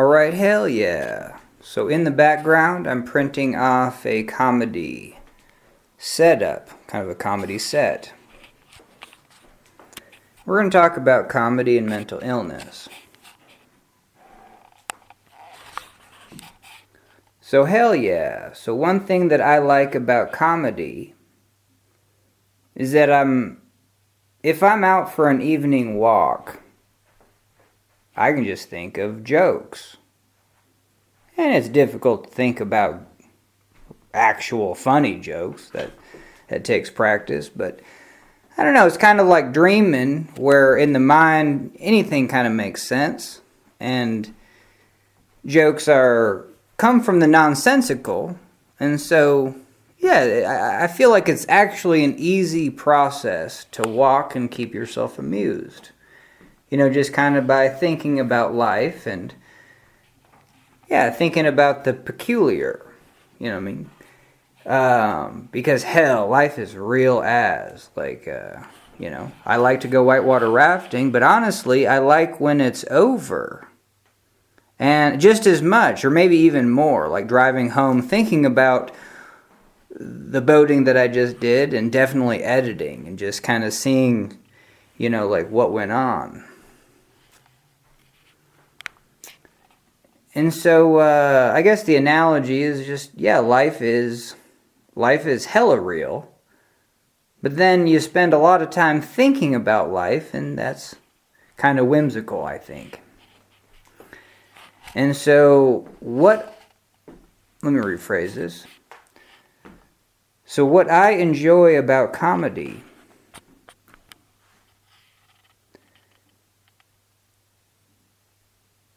Alright, hell yeah. So in the background, I'm printing off a comedy setup, kind of a comedy set. We're going to talk about comedy and mental illness. So hell yeah. So one thing that I like about comedy is that if I'm out for an evening walk, I can just think of jokes. And it's difficult to think about actual funny jokes. That takes practice. But I don't know, it's kind of like dreaming, where in the mind anything kind of makes sense. And jokes come from the nonsensical. And so, yeah, I feel like it's actually an easy process to walk and keep yourself amused. Just kind of by thinking about life and, thinking about the peculiar. Because hell, life is real as. I like to go whitewater rafting, but honestly, I like when it's over. And just as much, or maybe even more, like driving home, thinking about the boating that I just did, and definitely editing, and just kind of seeing, what went on. And so, I guess the analogy is just, life is hella real. But then you spend a lot of time thinking about life, and that's kind of whimsical, I think. And so, let me rephrase this. So what I enjoy about comedy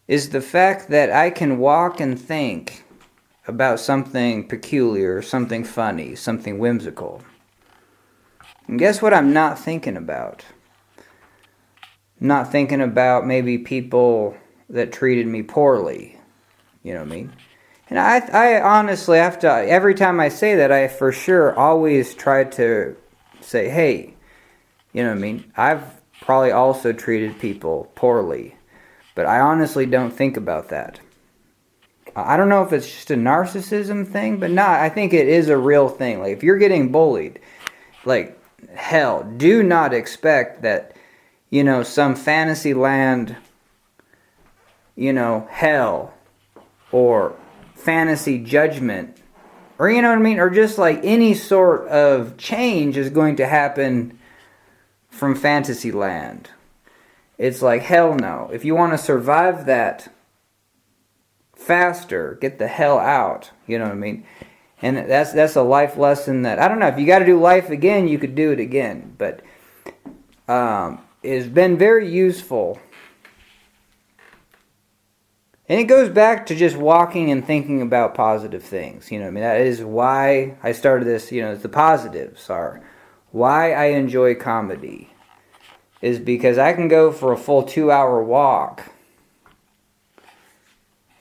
is the fact that I can walk and think about something peculiar, something funny, something whimsical. And guess what I'm not thinking about? Not thinking about maybe people that treated me poorly. You know what I mean? And I honestly have to, every time I say that, I for sure always try to say, hey, you know what I mean? I've probably also treated people poorly. But I honestly don't think about that. I don't know if it's just a narcissism thing, but I think it is a real thing. Like, if you're getting bullied, like, hell, do not expect that, some fantasy land, hell, or fantasy judgment, or you know what I mean? Or just like any sort of change is going to happen from fantasy land. It's like, hell no. If you want to survive that faster, get the hell out. You know what I mean? And that's a life lesson that, I don't know, if you got to do life again, you could do it again. But it's been very useful. And it goes back to just walking and thinking about positive things. You know what I mean? That is why I started this, the positives are why I enjoy comedy. Is because I can go for a full 2-hour walk.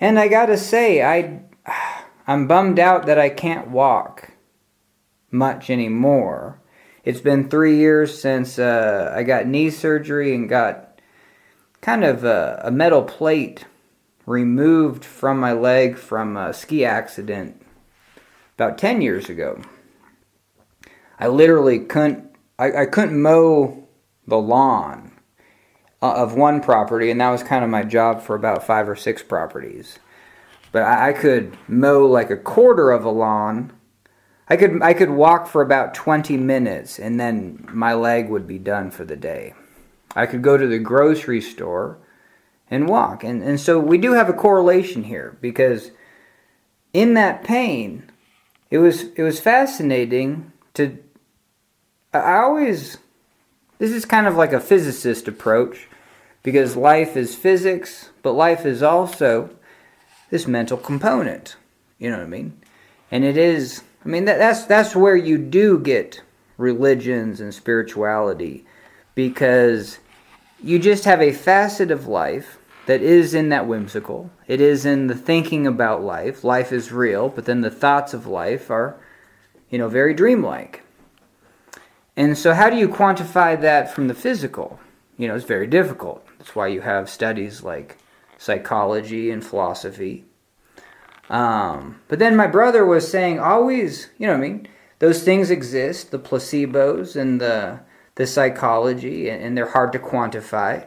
And I gotta say, I'm bummed out that I can't walk much anymore. It's been 3 years since I got knee surgery and got kind of a metal plate removed from my leg from a ski accident about 10 years ago. I literally couldn't mow the lawn of one property, and that was kind of my job for about 5 or 6 properties. But I could mow like a quarter of a lawn. I could walk for about 20 minutes, and then my leg would be done for the day. I could go to the grocery store and walk. And so we do have a correlation here, because in that pain, it was fascinating to... This is kind of like a physicist approach, because life is physics, but life is also this mental component. You know what I mean? And it is, that's where you do get religions and spirituality, because you just have a facet of life that is in that whimsical. It is in the thinking about life. Life is real, but then the thoughts of life are, very dreamlike. And so how do you quantify that from the physical? It's very difficult. That's why you have studies like psychology and philosophy. But then my brother was saying always, those things exist, the placebos and the psychology, and they're hard to quantify.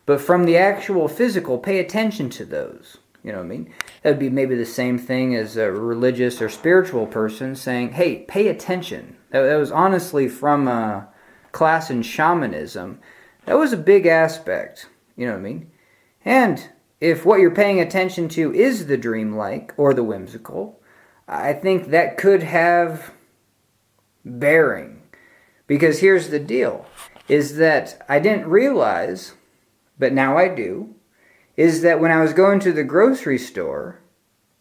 But from the actual physical, pay attention to those. That would be maybe the same thing as a religious or spiritual person saying, hey, pay attention. That was honestly from a class in shamanism. That was a big aspect. And if what you're paying attention to is the dreamlike or the whimsical, I think that could have bearing. Because here's the deal, is that I didn't realize, but now I do, is that when I was going to the grocery store,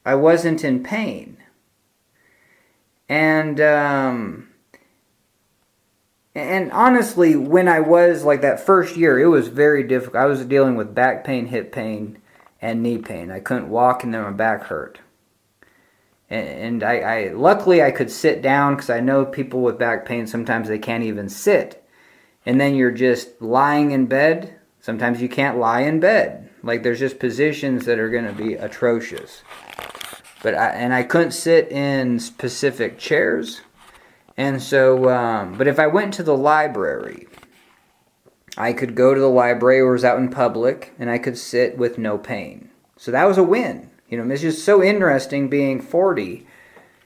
I wasn't in pain. And honestly, when I was like that first year, it was very difficult. I was dealing with back pain, hip pain, and knee pain. I couldn't walk and then my back hurt. And I luckily I could sit down, because I know people with back pain, sometimes they can't even sit. And then you're just lying in bed. Sometimes you can't lie in bed. Like there's just positions that are going to be atrocious. But I couldn't sit in specific chairs. And so, but if I went to the library, I could go to the library or was out in public, and I could sit with no pain. So that was a win. It's just so interesting being 40,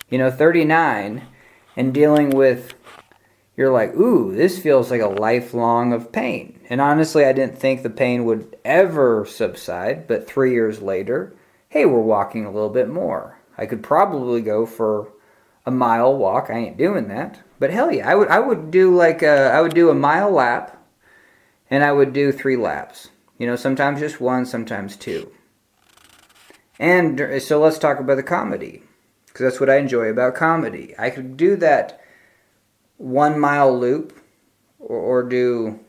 39, and dealing with, you're like, ooh, this feels like a lifelong of pain. And honestly, I didn't think the pain would ever subside, but 3 years later, hey, we're walking a little bit more. I could probably go for a mile walk. I ain't doing that. But hell yeah, I would do a mile lap, and I would do 3 laps. Sometimes just 1, sometimes 2. And so let's talk about the comedy, because that's what I enjoy about comedy. I could do that 1 mile loop, or do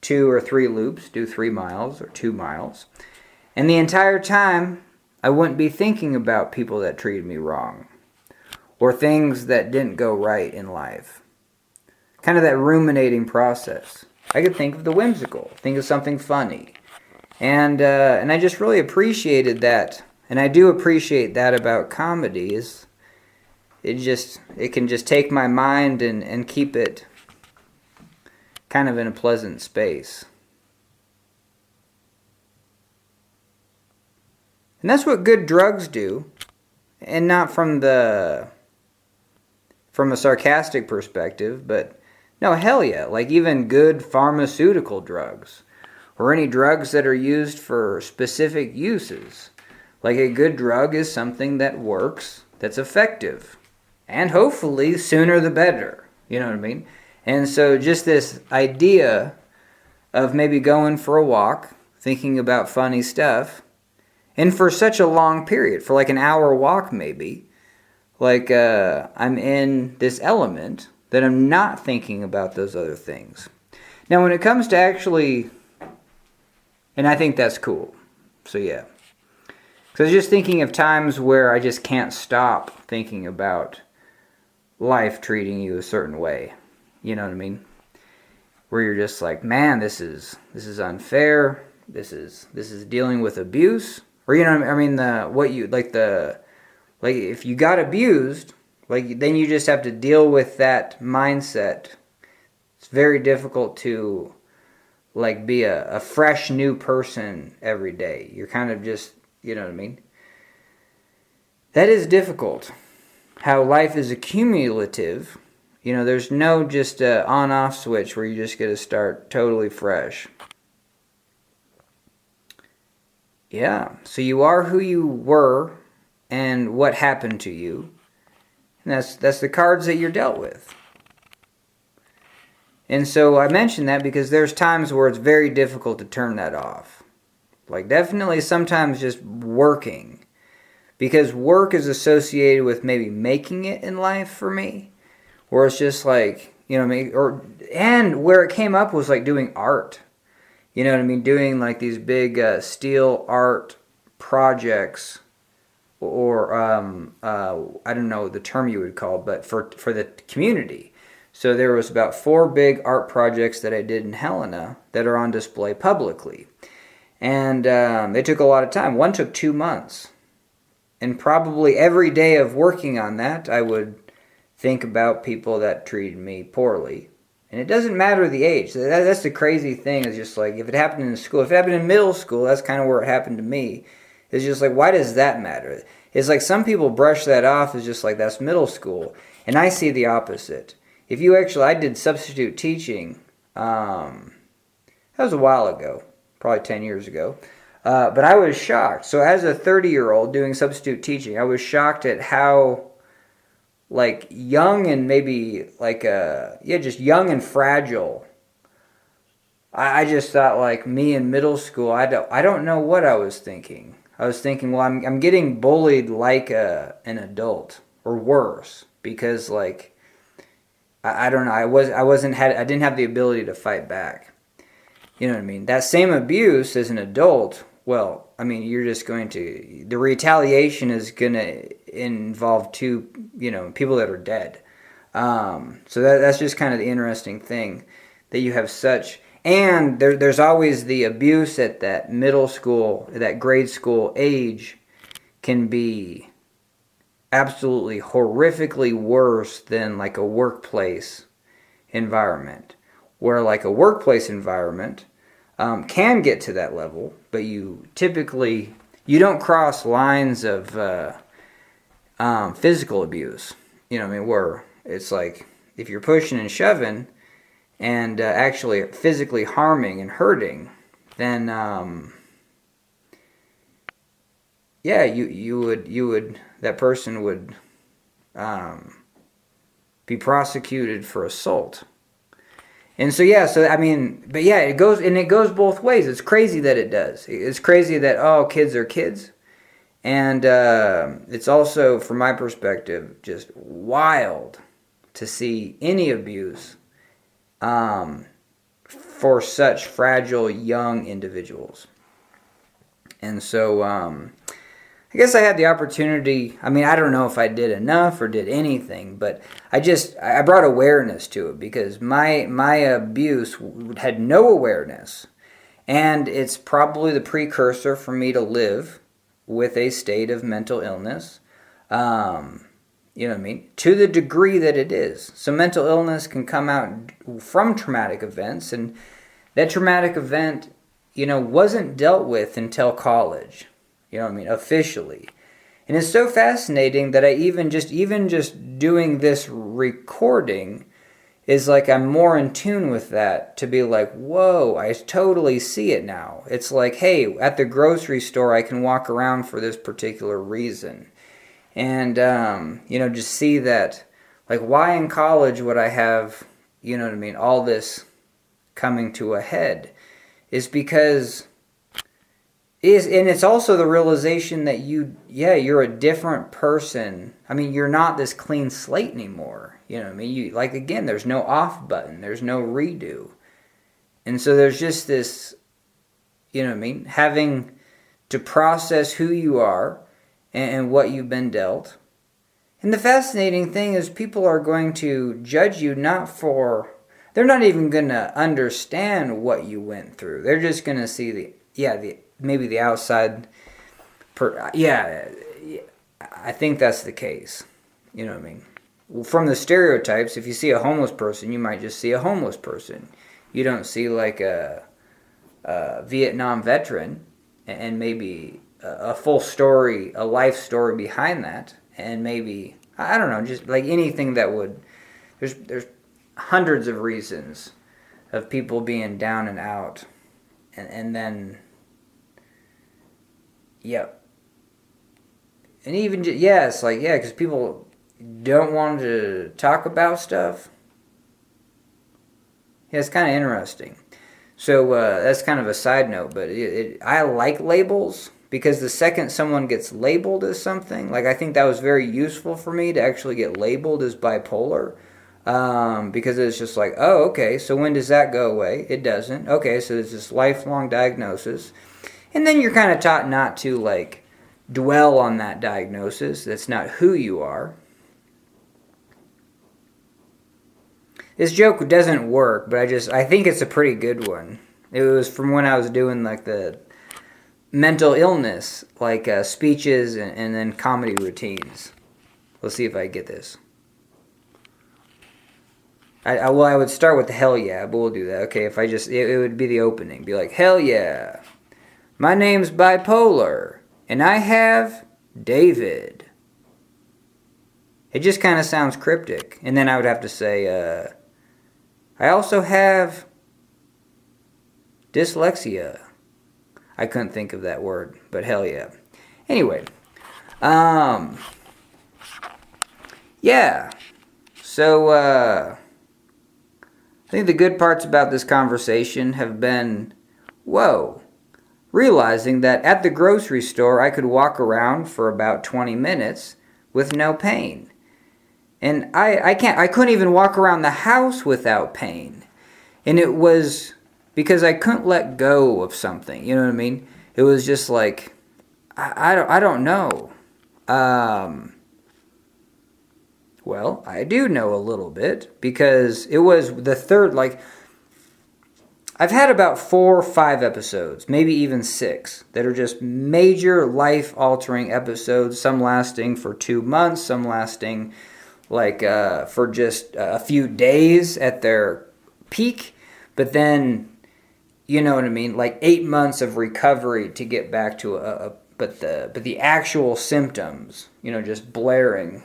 2 or 3 loops, do 3 miles or 2 miles. And the entire time, I wouldn't be thinking about people that treated me wrong, or things that didn't go right in life. Kind of that ruminating process. I could think of the whimsical, think of something funny. And I just really appreciated that. And I do appreciate that about comedy, is it can just take my mind and keep it kind of in a pleasant space. And that's what good drugs do. And not from a sarcastic perspective, but no, hell yeah. Like even good pharmaceutical drugs, or any drugs that are used for specific uses. Like a good drug is something that works, that's effective. And hopefully sooner the better. You know what I mean? And so just this idea of maybe going for a walk, thinking about funny stuff, and for such a long period, for like an hour walk maybe, like I'm in this element that I'm not thinking about those other things. Now when it comes to actually, and I think that's cool, so yeah. Because I was just thinking of times where I just can't stop thinking about life treating you a certain way. You know what I mean? Where you're just like, man, this is unfair. This is dealing with abuse. Or you know what I mean? Like if you got abused, like then you just have to deal with that mindset. It's very difficult to like be a fresh new person every day. You're kind of just, you know what I mean? That is difficult. How life is accumulative. There's no just a on-off switch where you just get to start totally fresh. Yeah, so you are who you were and what happened to you. And that's the cards that you're dealt with. And so I mention that because there's times where it's very difficult to turn that off. Like definitely sometimes just working. Because work is associated with maybe making it in life for me. Or it's just like, you know what I mean? And where it came up was like doing art. You know what I mean? Doing like these big steel art projects. Or, I don't know the term you would call it, but for the community. So there was about 4 big art projects that I did in Helena that are on display publicly. And they took a lot of time. One took 2 months. And probably every day of working on that, I would think about people that treated me poorly. And it doesn't matter the age. That's the crazy thing, is just like, if it happened in school, if it happened in middle school, that's kind of where it happened to me. It's just like, why does that matter? It's like some people brush that off as just like, that's middle school. And I see the opposite. If you actually, I did substitute teaching. That was a while ago, probably 10 years ago. But I was shocked. So as a 30-year-old doing substitute teaching, I was shocked at how, like, young and maybe, like, just young and fragile. I just thought, like, me in middle school, I don't know what I was thinking. I was thinking, well, I'm getting bullied like an adult, or worse, because, like, I don't know, I didn't have the ability to fight back. You know what I mean? That same abuse as an adult, well, I mean, you're just going to, the retaliation is going to involve two, people that are dead. So that's just kind of the interesting thing, that you have such, and there's always the abuse at that middle school, that grade school age, can be absolutely horrifically worse than like a workplace environment, where like a workplace environment can get to that level, but you don't cross lines of physical abuse. Where it's like, if you're pushing and shoving and actually physically harming and hurting, then that person would be prosecuted for assault. And it goes both ways. It's crazy that it does. It's crazy that, kids are kids. And it's also, from my perspective, just wild to see any abuse for such fragile young individuals. And so, I guess I had the opportunity. I mean, I don't know if I did enough or did anything, but I brought awareness to it, because my abuse had no awareness. And it's probably the precursor for me to live with a state of mental illness. You know what I mean? To the degree that it is. So mental illness can come out from traumatic events, and that traumatic event, wasn't dealt with until college. You know what I mean? Officially. And it's so fascinating that I even just doing this recording is like, I'm more in tune with that, to be like, whoa, I totally see it now. It's like, hey, at the grocery store, I can walk around for this particular reason. And, just see that, like, why in college would I have, all this coming to a head, is because... And it's also the realization that you're a different person. I mean, you're not this clean slate anymore. You know what I mean? Again, there's no off button. There's no redo. And so there's just this, having to process who you are and what you've been dealt. And the fascinating thing is, people are going to judge you they're not even going to understand what you went through. They're just going to see maybe the outside. I think that's the case. You know what I mean? From the stereotypes, if you see a homeless person, you might just see a homeless person. You don't see like a Vietnam veteran and maybe a full story, a life story behind that, and maybe, I don't know, just like anything that would. There's hundreds of reasons of people being down and out, and then. Yep. And even, because people don't want to talk about stuff. Yeah, it's kind of interesting. So that's kind of a side note, but I like labels, because the second someone gets labeled as something, like, I think that was very useful for me to actually get labeled as bipolar, because it's just like, oh, okay, so when does that go away? It doesn't. Okay, so there's this lifelong diagnosis. And then you're kind of taught not to, like, dwell on that diagnosis. That's not who you are. This joke doesn't work, but I think it's a pretty good one. It was from when I was doing, like, the mental illness, like speeches and then comedy routines. Let's see if I get this. I would start with the hell yeah, but we'll do that. Okay, if I just, it would be the opening. Be like, hell yeah, my name's Bipolar, and I have David. It just kind of sounds cryptic. And then I would have to say, I also have dyslexia. I couldn't think of that word, but hell yeah. Anyway, yeah. So, I think the good parts about this conversation have been, realizing that at the grocery store I could walk around for about 20 minutes with no pain. And I couldn't even walk around the house without pain. And it was because I couldn't let go of something, you know what I mean? It was just like, I don't know. Well, I do know a little bit, because it was the third, I've had about 4 or 5 episodes, maybe even 6, that are just major life-altering episodes, some lasting for 2 months, some lasting for just a few days at their peak, but then, you know what I mean, 8 months of recovery to get back to but the actual symptoms, just blaring.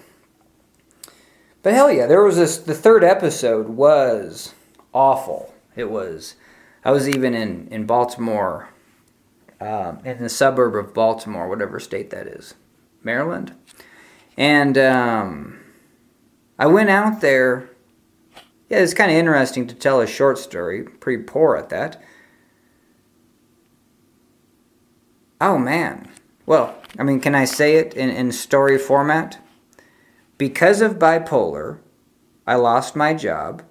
But hell yeah, there was the third episode was awful. I was even in Baltimore, in the suburb of Baltimore, whatever state that is, Maryland. And I went out there. Yeah, it's kind of interesting to tell a short story. Pretty poor at that. Oh man. Well, I mean, can I say it in story format? Because of bipolar, I lost my job.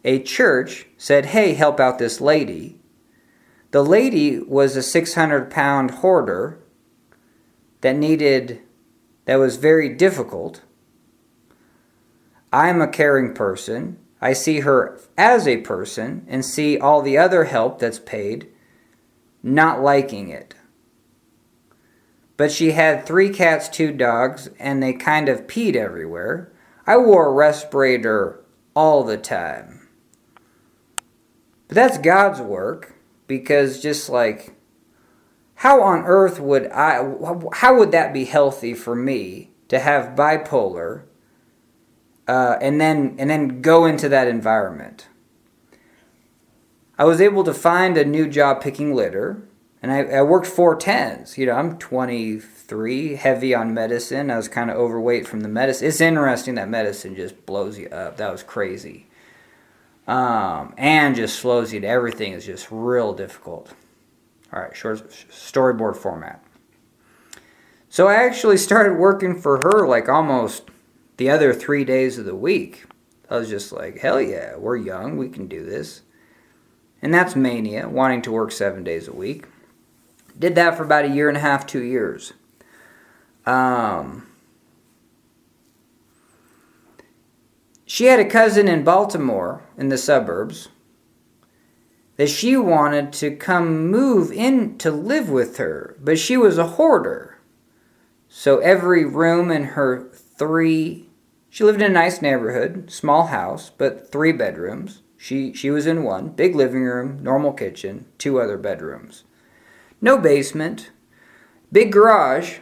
A church said, hey, help out this lady. The lady was a 600-pound hoarder that was very difficult. I'm a caring person. I see her as a person and see all the other help that's paid, not liking it. But she had 3 cats, 2 dogs, and they kind of peed everywhere. I wore a respirator all the time. But that's God's work, because just how on earth how would that be healthy for me to have bipolar and then go into that environment? I was able to find a new job picking litter. And I worked 4 tens. I'm 23, heavy on medicine. I was kind of overweight from the medicine. It's interesting that medicine just blows you up. That was crazy. And just slows you to everything is just real difficult. All right, short storyboard format. So I actually started working for her almost the other 3 days of the week. I was just like, hell yeah, we're young. We can do this. And that's mania, wanting to work 7 days a week. Did that for about 1.5 years, 2 years. She had a cousin in Baltimore, in the suburbs, that she wanted to come move in to live with her, but she was a hoarder. So every room in her she lived in a nice neighborhood, small house, but 3 bedrooms. She was in one, big living room, normal kitchen, 2 other bedrooms. No basement, big garage,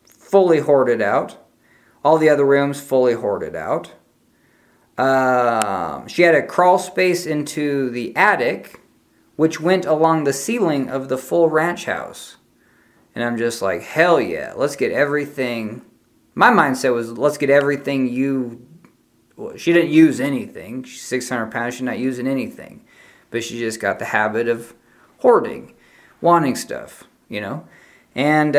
fully hoarded out. All the other rooms fully hoarded out. She had a crawl space into the attic, which went along the ceiling of the full ranch house. And I'm just like, hell yeah, let's get everything. My mindset was, let's get everything she didn't use anything. She's 600 pounds, she's not using anything. But she just got the habit of hoarding. Wanting stuff, and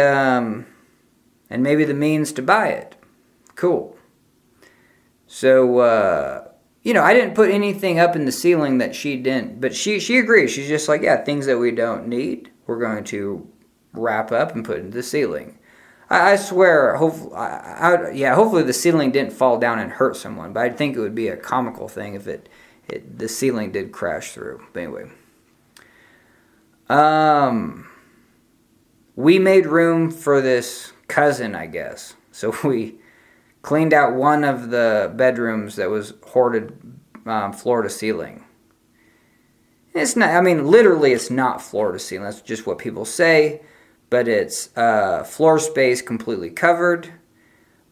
maybe the means to buy it. Cool. So, I didn't put anything up in the ceiling that she didn't, but she agrees. She's just like, yeah, things that we don't need, we're going to wrap up and put into the ceiling. I swear, hopefully the ceiling didn't fall down and hurt someone, but I think it would be a comical thing if the ceiling did crash through. But anyway. we made room for this cousin, I guess. So we cleaned out one of the bedrooms that was hoarded floor to ceiling. It's not, I mean, literally it's not floor to ceiling. That's just what people say. But it's floor space completely covered,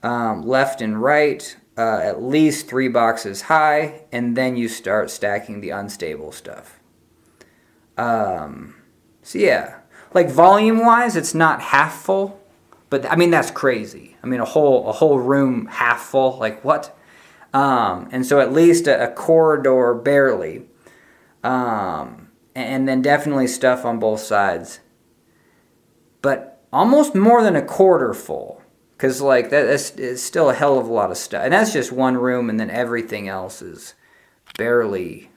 left and right, at least 3 boxes high, and then you start stacking the unstable stuff. So yeah, like volume-wise, it's not half full, but I mean that's crazy. I mean a whole room half full, like what? And so at least a corridor barely, and then definitely stuff on both sides. But almost more than a quarter full, because like that's still a hell of a lot of stuff, and that's just one room, and then everything else is barely.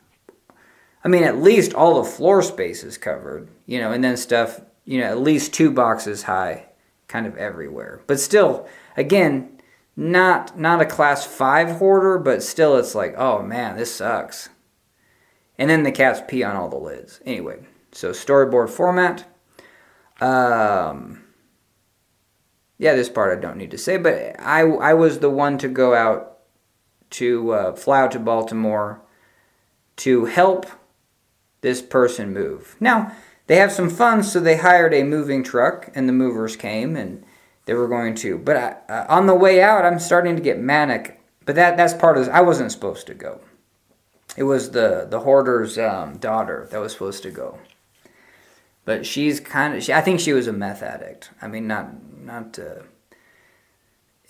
I mean, at least all the floor space is covered, and then stuff, at least 2 boxes high, kind of everywhere. But still, again, not a class 5 hoarder, but still, it's like, oh man, this sucks. And then the cats pee on all the lids. Anyway, so storyboard format. Yeah, this part I don't need to say, but I was the one to go out to fly out to Baltimore to help this person move. Now, they have some funds, so they hired a moving truck, and the movers came, and they were going to. But on the way out, I'm starting to get manic. But that's part of. I wasn't supposed to go. It was the hoarder's daughter that was supposed to go. But she's I think she was a meth addict. I mean, not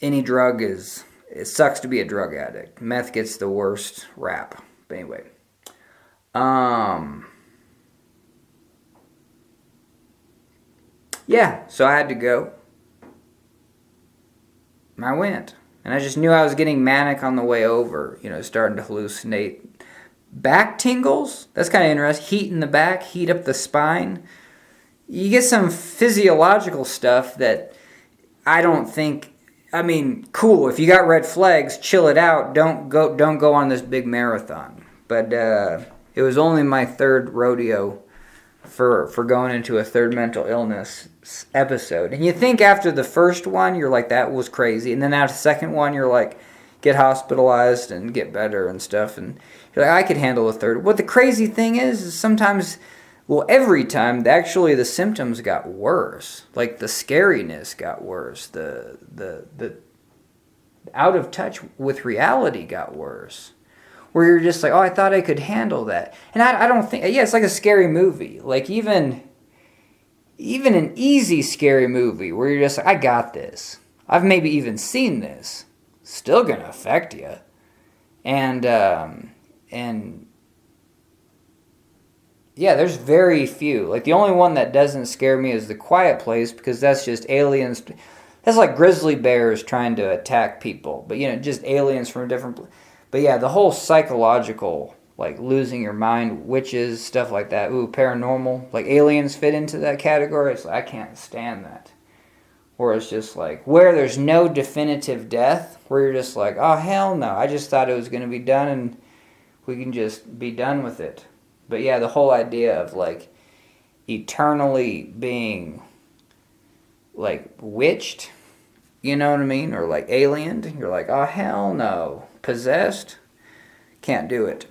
any drug is. It sucks to be a drug addict. Meth gets the worst rap. But anyway. Yeah, so I had to go. And I went. And I just knew I was getting manic on the way over, starting to hallucinate. Back tingles? That's kind of interesting. Heat in the back, heat up the spine. You get some physiological stuff that I don't think, cool. If you got red flags, chill it out. Don't go on this big marathon. But it was only my third rodeo for going into a third mental illness episode. And you think after the first one, you're like, that was crazy. And then after the second one, you're like, get hospitalized and get better and stuff. And you're like, I could handle a third. What the crazy thing is sometimes, every time, actually the symptoms got worse. Like the scariness got worse. The out of touch with reality got worse. Where you're just like, oh, I thought I could handle that. And I don't think, it's like a scary movie. Like even an easy scary movie where you're just like, I got this. I've maybe even seen this. Still gonna affect you. And yeah, there's very few. Like the only one that doesn't scare me is The Quiet Place, because that's just aliens. That's like grizzly bears trying to attack people. But just aliens from a different. But yeah, the whole psychological, like losing your mind, witches, stuff like that. Ooh, paranormal. Like aliens fit into that category. It's like, I can't stand that. Or it's just like, where there's no definitive death, where you're just like, oh, hell no. I just thought it was going to be done and we can just be done with it. But yeah, the whole idea of like eternally being like witched, you know what I mean? Or like aliened. You're like, oh, hell no. Possessed? Can't do it.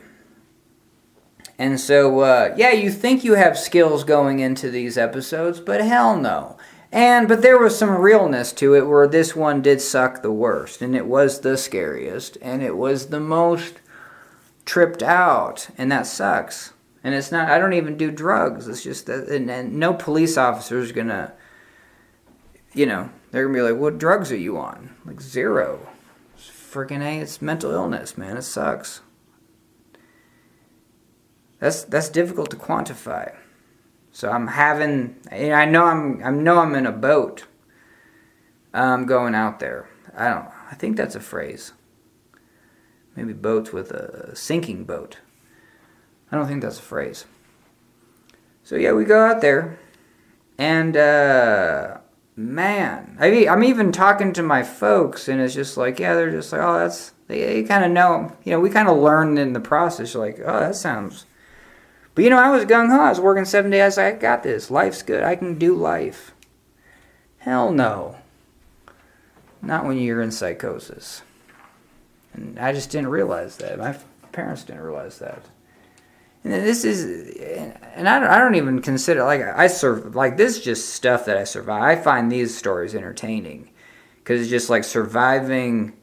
And so, you think you have skills going into these episodes, but hell no. But there was some realness to it where this one did suck the worst, and it was the scariest, and it was the most tripped out, and that sucks. And it's not, I don't even do drugs, it's just that, and no police officer is gonna, they're gonna be like, what drugs are you on? Like 0. Freaking A, it's mental illness, man. It sucks. That's difficult to quantify. So I'm having, I know I'm in a boat. Going out there. I think that's a phrase. Maybe boats with a sinking boat. I don't think that's a phrase. So yeah, we go out there, and man, I'm even talking to my folks, and it's just like, yeah, they're just like, oh, that's, they kind of know, we kind of learned in the process, like, oh, that sounds, but I was gung-ho, I was working 7 days, I was like, I got this, life's good, I can do life, Hell no. Not when you're in psychosis. And I just didn't realize that. My parents didn't realize that. And this is, and I don't even consider, this is just stuff that I survive. I find these stories entertaining. Because it's just like surviving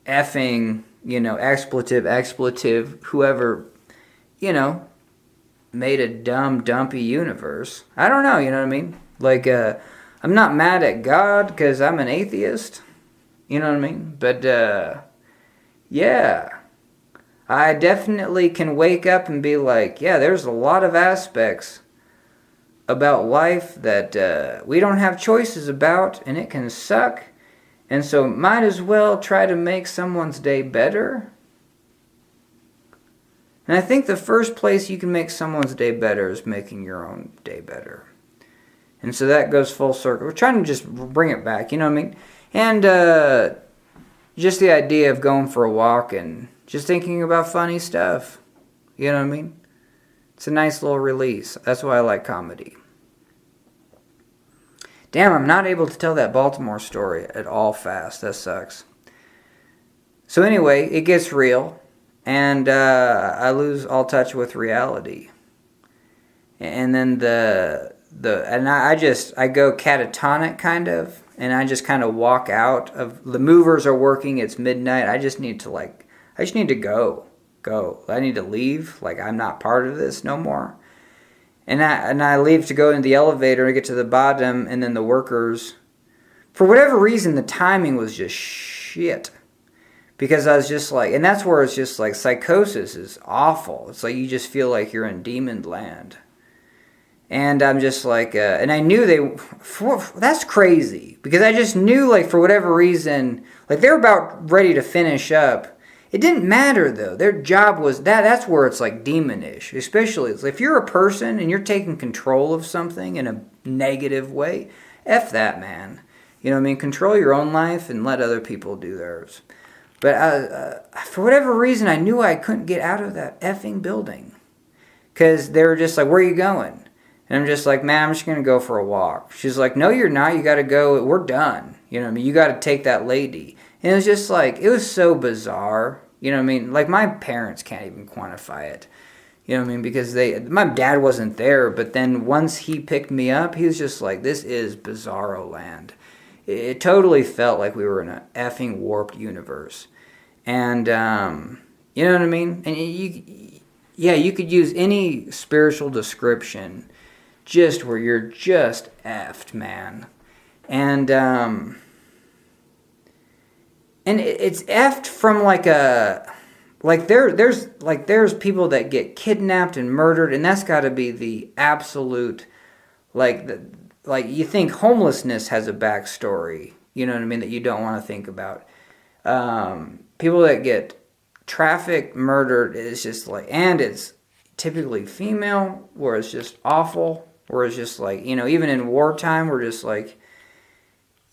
effing, expletive, whoever, made a dumb, dumpy universe. I don't know, you know what I mean? Like, I'm not mad at God because I'm an atheist. You know what I mean? But, yeah. I definitely can wake up and be like, yeah, there's a lot of aspects about life that we don't have choices about, and it can suck. And so might as well try to make someone's day better. And I think the first place you can make someone's day better is making your own day better. And so that goes full circle. We're trying to just bring it back, you know what I mean? And just the idea of going for a walk and just thinking about funny stuff. You know what I mean? It's a nice little release. That's why I like comedy. Damn, I'm not able to tell that Baltimore story at all fast. That sucks. So anyway, it gets real. And I lose all touch with reality. And then I go catatonic kind of. And I just kind of walk out of, the movers are working, it's midnight. I just need to go. I need to leave. Like, I'm not part of this no more. And I leave to go in the elevator to get to the bottom, and then the workers, for whatever reason, the timing was just shit. Because I was just like, and that's where it's just like, psychosis is awful. It's like you just feel like you're in demon land. And I'm just like, and I knew that's crazy. Because I just knew, like, for whatever reason, like, they were about ready to finish up. It didn't matter, though. Their job was that's where it's like demonish. Especially if you're a person and you're taking control of something in a negative way, F that, man. You know what I mean? Control your own life and let other people do theirs. But for whatever reason, I knew I couldn't get out of that effing building. Because they were just like, where are you going? And I'm just like, man, I'm just going to go for a walk. She's like, no, you're not. You got to go. We're done. You know what I mean? You got to take that lady. And it was just like, it was so bizarre. You know what I mean? Like, my parents can't even quantify it. You know what I mean? Because my dad wasn't there, but then once he picked me up, he was just like, this is bizarro land. It totally felt like we were in an effing warped universe. And, you know what I mean? And you could use any spiritual description just where you're just effed, man. And it's effed from there's people that get kidnapped and murdered, and that's got to be the absolute, you think homelessness has a backstory, you know what I mean, that you don't want to think about. People that get trafficked, murdered, is just like, and it's typically female, where it's just awful, where it's just like, even in wartime, we're just like,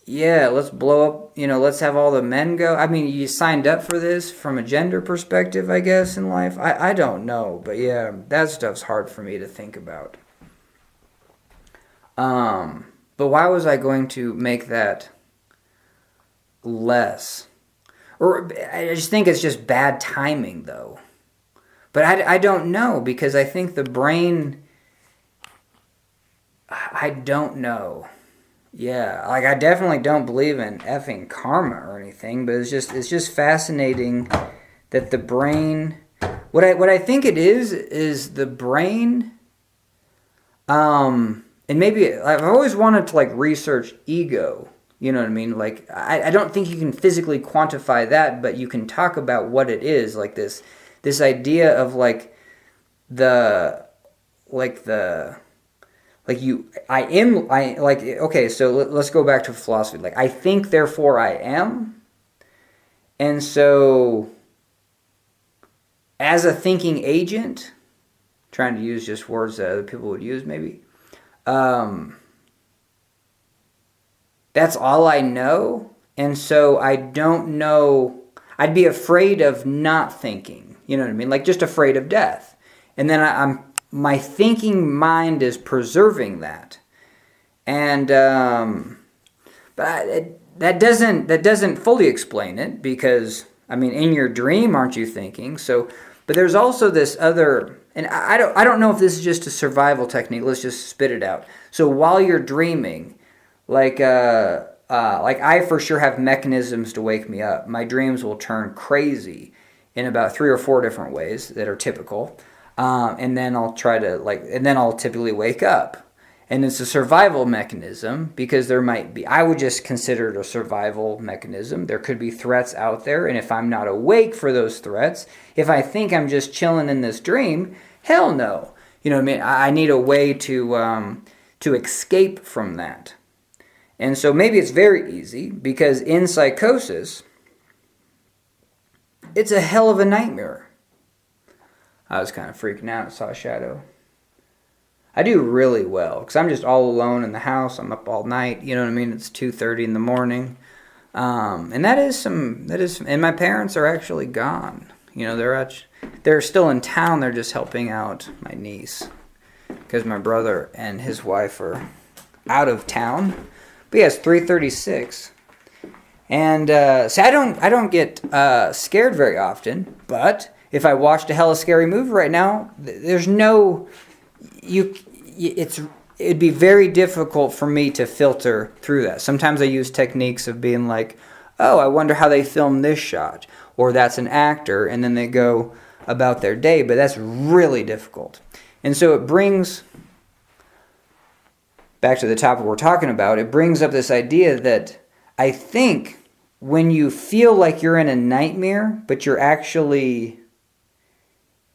yeah, let's blow up, let's have all the men go. I mean, you signed up for this from a gender perspective, I guess, in life. I don't know, but yeah, that stuff's hard for me to think about. But why was I going to make that less? Or I just think it's just bad timing, though. But I don't know, because I think the brain, I don't know. Yeah, I definitely don't believe in effing karma or anything, but it's just fascinating that the brain, what I think it is the brain, and maybe I've always wanted to research ego, you know what I mean? I don't think you can physically quantify that, but you can talk about what it is, this idea of okay, so let's go back to philosophy. I think, therefore I am. And so, as a thinking agent, trying to use just words that other people would use maybe, that's all I know. And so I don't know, I'd be afraid of not thinking, you know what I mean? Just afraid of death. And then my thinking mind is preserving that. And that doesn't fully explain it, because I mean, in your dream, aren't you thinking? So, but there's also this other, and I don't know if this is just a survival technique. Let's just spit it out. So while you're dreaming, like I for sure have mechanisms to wake me up. My dreams will turn crazy in about 3 or 4 different ways that are typical, and then I'll typically wake up. And it's a survival mechanism, because I would just consider it a survival mechanism. There could be threats out there, and if I'm not awake for those threats, if I think I'm just chilling in this dream, hell no. You know what I mean? I need a way to escape from that. And so maybe it's very easy, because in psychosis, it's a hell of a nightmare. I was kind of freaking out, saw a shadow. I do really well, because I'm just all alone in the house. I'm up all night, you know what I mean? It's 2:30 in the morning. And and my parents are actually gone. You know, they're still in town. They're just helping out my niece, because my brother and his wife are out of town. But yeah, it's 3:36. And so I don't get scared very often, but if I watched a hella scary movie right now, there's no... it'd be very difficult for me to filter through that. Sometimes I use techniques of being like, oh, I wonder how they filmed this shot, or that's an actor, and then they go about their day, but that's really difficult. And so it brings, back to the topic we're talking about, it brings up this idea that I think when you feel like you're in a nightmare, but you're actually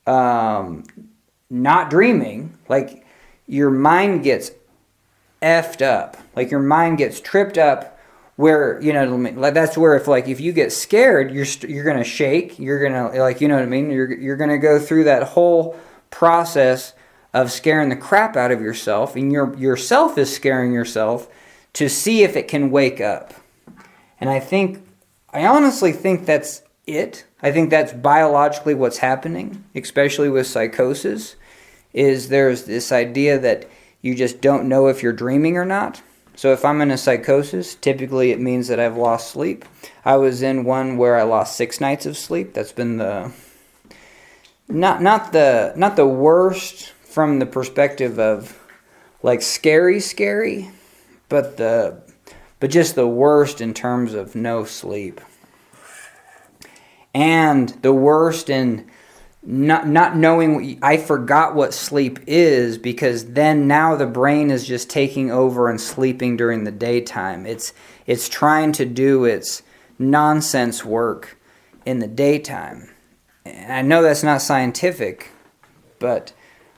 not dreaming, like, your mind gets effed up. Like, your mind gets tripped up, where, you know, like, that's where if you get scared, you're going to shake. You're going to, like, you know what I mean? You're going to go through that whole process of scaring the crap out of yourself, and yourself is scaring yourself to see if it can wake up. And I honestly think that's it. I think that's biologically what's happening, especially with psychosis. Is there's this idea that you just don't know if you're dreaming or not. So if I'm in a psychosis, typically it means that I've lost sleep. I was in one where I lost 6 nights of sleep. That's been the not the worst from the perspective of like scary, but just the worst in terms of no sleep. And the worst in not knowing, I forgot what sleep is, because then now the brain is just taking over and sleeping during the daytime. It's trying to do its nonsense work in the daytime. And I know that's not scientific, but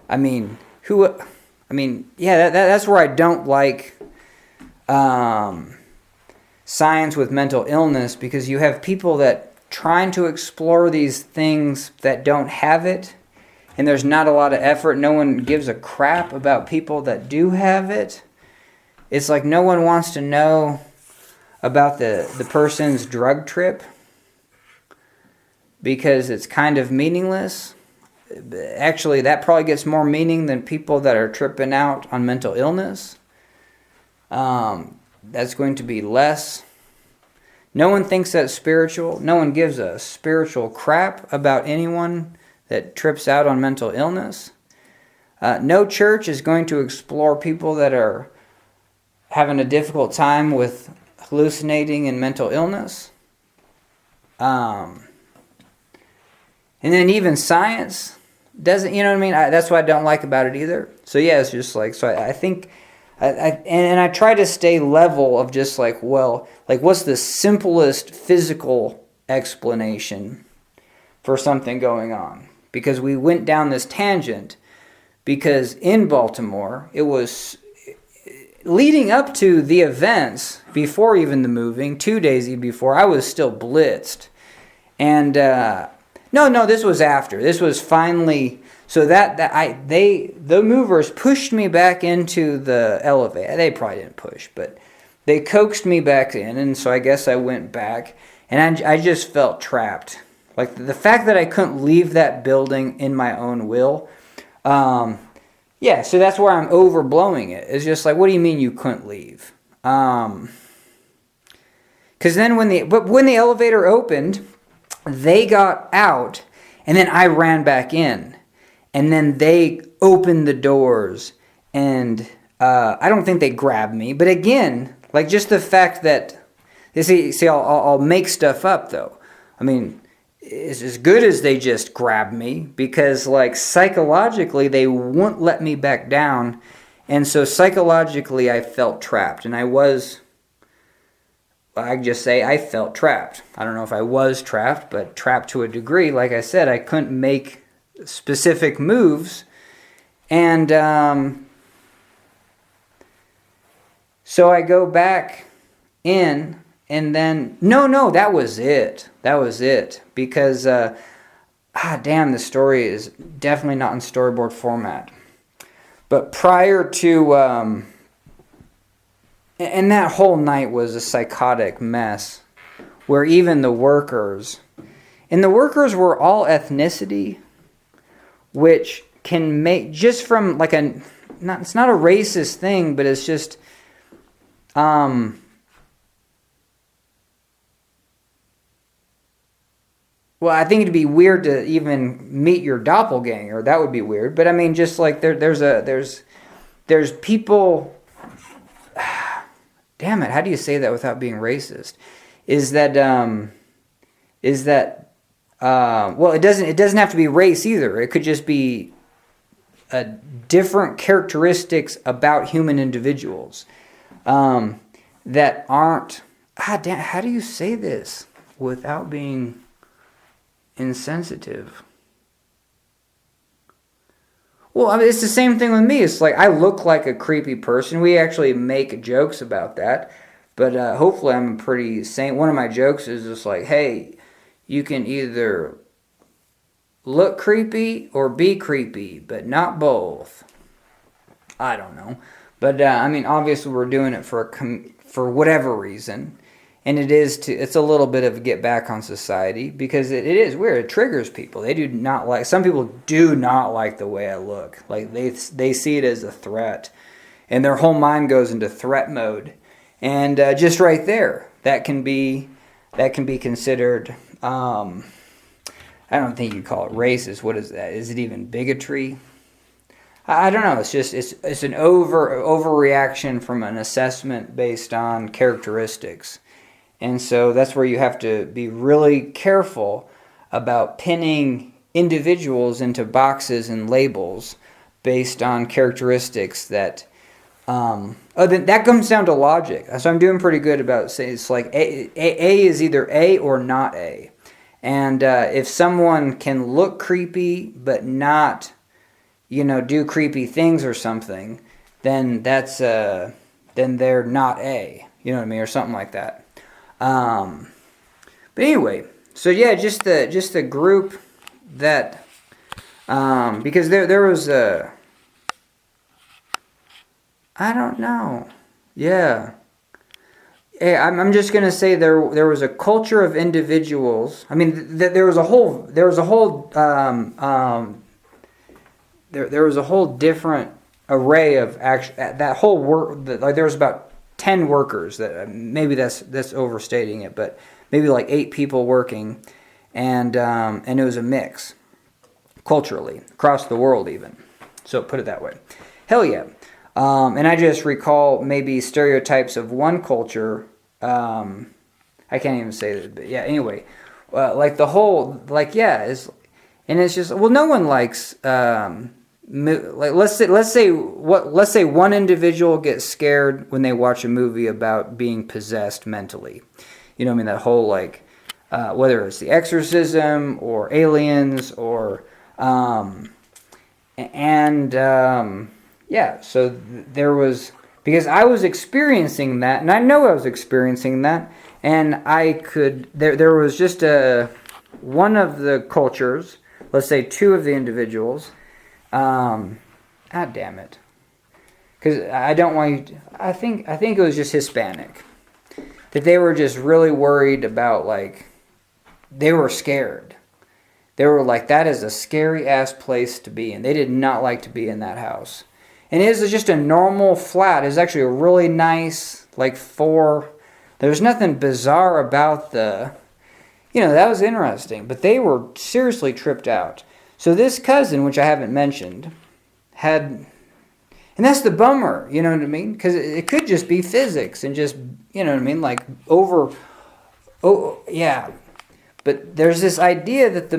that's where I don't like science with mental illness, because you have people that trying to explore these things that don't have it, and there's not a lot of effort. No one gives a crap about people that do have it. It's like no one wants to know about the person's drug trip, because it's kind of meaningless. Actually, that probably gets more meaning than people that are tripping out on mental illness. That's going to be less. No one thinks that's spiritual. No one gives a spiritual crap about anyone that trips out on mental illness. No church is going to explore people that are having a difficult time with hallucinating and mental illness. And then even science doesn't, you know what I mean? That's what I don't like about it either. So yeah, it's just like, so I think... I try to stay level of just like, well, like, what's the simplest physical explanation for something going on? Because we went down this tangent, because in Baltimore, it was leading up to the events, before even the moving, 2 days before, I was still blitzed. And no, this was after. This was finally... So the movers pushed me back into the elevator. They probably didn't push, but they coaxed me back in, and so I guess I went back, and I just felt trapped. Like, the fact that I couldn't leave that building in my own will, Yeah, so that's where I'm overblowing it. It's just like, what do you mean you couldn't leave? Because then when the elevator opened, they got out, and then I ran back in, and then they opened the doors, and I don't think they grabbed me, but again, like just the fact that I'll make stuff up though. I mean, it's as good as they just grabbed me, because like psychologically they wouldn't let me back down, and so psychologically I felt trapped, and I just say I felt trapped. I don't know if I was trapped, but trapped to a degree. Like I said, I couldn't make specific moves, and so I go back in. And then, no, that was it. Because, damn, the story is definitely not in storyboard format. But prior to, and that whole night was a psychotic mess, where even the workers were all ethnicity, which can make, just from like it's not a racist thing, but it's just, well, I think it'd be weird to even meet your doppelganger. That would be weird. But I mean, just like there's people. Damn it! How do you say that without being racist? Well, it doesn't have to be race either. It could just be different characteristics about human individuals that aren't. Damn, how do you say this without being insensitive? Well, I mean, it's the same thing with me. It's like I look like a creepy person. We actually make jokes about that, but hopefully I'm pretty sane. One of my jokes is just like, hey, you can either look creepy or be creepy, but not both. I don't know, but I mean, obviously we're doing it for whatever reason. And it's a little bit of a get back on society, because it is weird. It triggers people. Some people do not like the way I look. Like they see it as a threat, and their whole mind goes into threat mode. And just right there, that can be considered. I don't think you call it racist. What is that? Is it even bigotry? I don't know. It's just it's an overreaction from an assessment based on characteristics. And so that's where you have to be really careful about pinning individuals into boxes and labels based on characteristics that that comes down to logic. So I'm doing pretty good about saying it's like A is either A or not A. And if someone can look creepy but not, do creepy things or something, then that's then they're not A. You know what I mean, or something like that. But anyway, so yeah, just the group that, because there was I don't know. Yeah. Hey, I'm just gonna say there was a culture of individuals. I mean, there was a whole different array of that whole work. Like there was about 10 workers. That maybe that's overstating it, but maybe like 8 people working, and it was a mix culturally across the world even. So put it that way. Hell yeah. And I just recall maybe stereotypes of one culture. I can't even say that, but yeah. Anyway, like the whole it's just, well, no one likes. Like let's say one individual gets scared when they watch a movie about being possessed mentally. You know what I mean? That whole whether it's The Exorcism or Aliens or yeah. So there was, because I was experiencing that, and I know I was experiencing that, and I could there was just one of the cultures, let's say 2 of the individuals. Damn it. Because I don't want you to, I think it was just Hispanic. That they were just really worried about, they were scared. They were like, that is a scary ass place to be in. They did not like to be in that house. And it is just a normal flat. It's actually a really nice, like, there's nothing bizarre about that was interesting. But they were seriously tripped out. So this cousin, which I haven't mentioned, and that's the bummer, you know what I mean? Because it could just be physics and just, you know what I mean, like yeah. But there's this idea that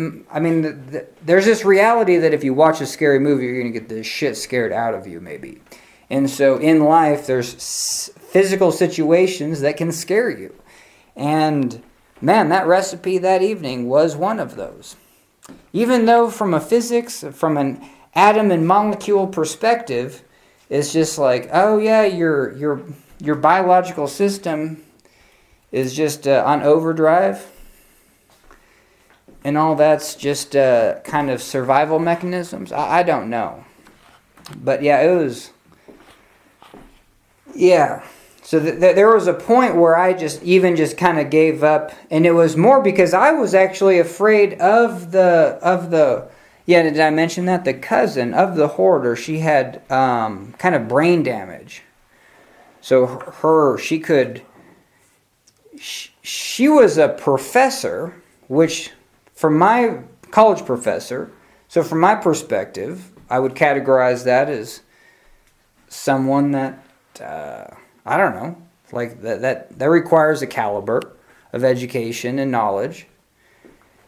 there's this reality that if you watch a scary movie, you're going to get the shit scared out of you, maybe. And so in life, there's physical situations that can scare you. And, man, that recipe that evening was one of those. Even though from an atom and molecule perspective, it's just like, oh yeah, your biological system is just on overdrive. And all that's just kind of survival mechanisms. I don't know. But yeah, it was... Yeah. So there was a point where I just kind of gave up. And it was more because I was actually afraid of the... Yeah, did I mention that? The cousin of the hoarder, she had kind of brain damage. So she was a professor, which... From my college professor, so from my perspective, I would categorize that as someone that, I don't know, like that requires a caliber of education and knowledge.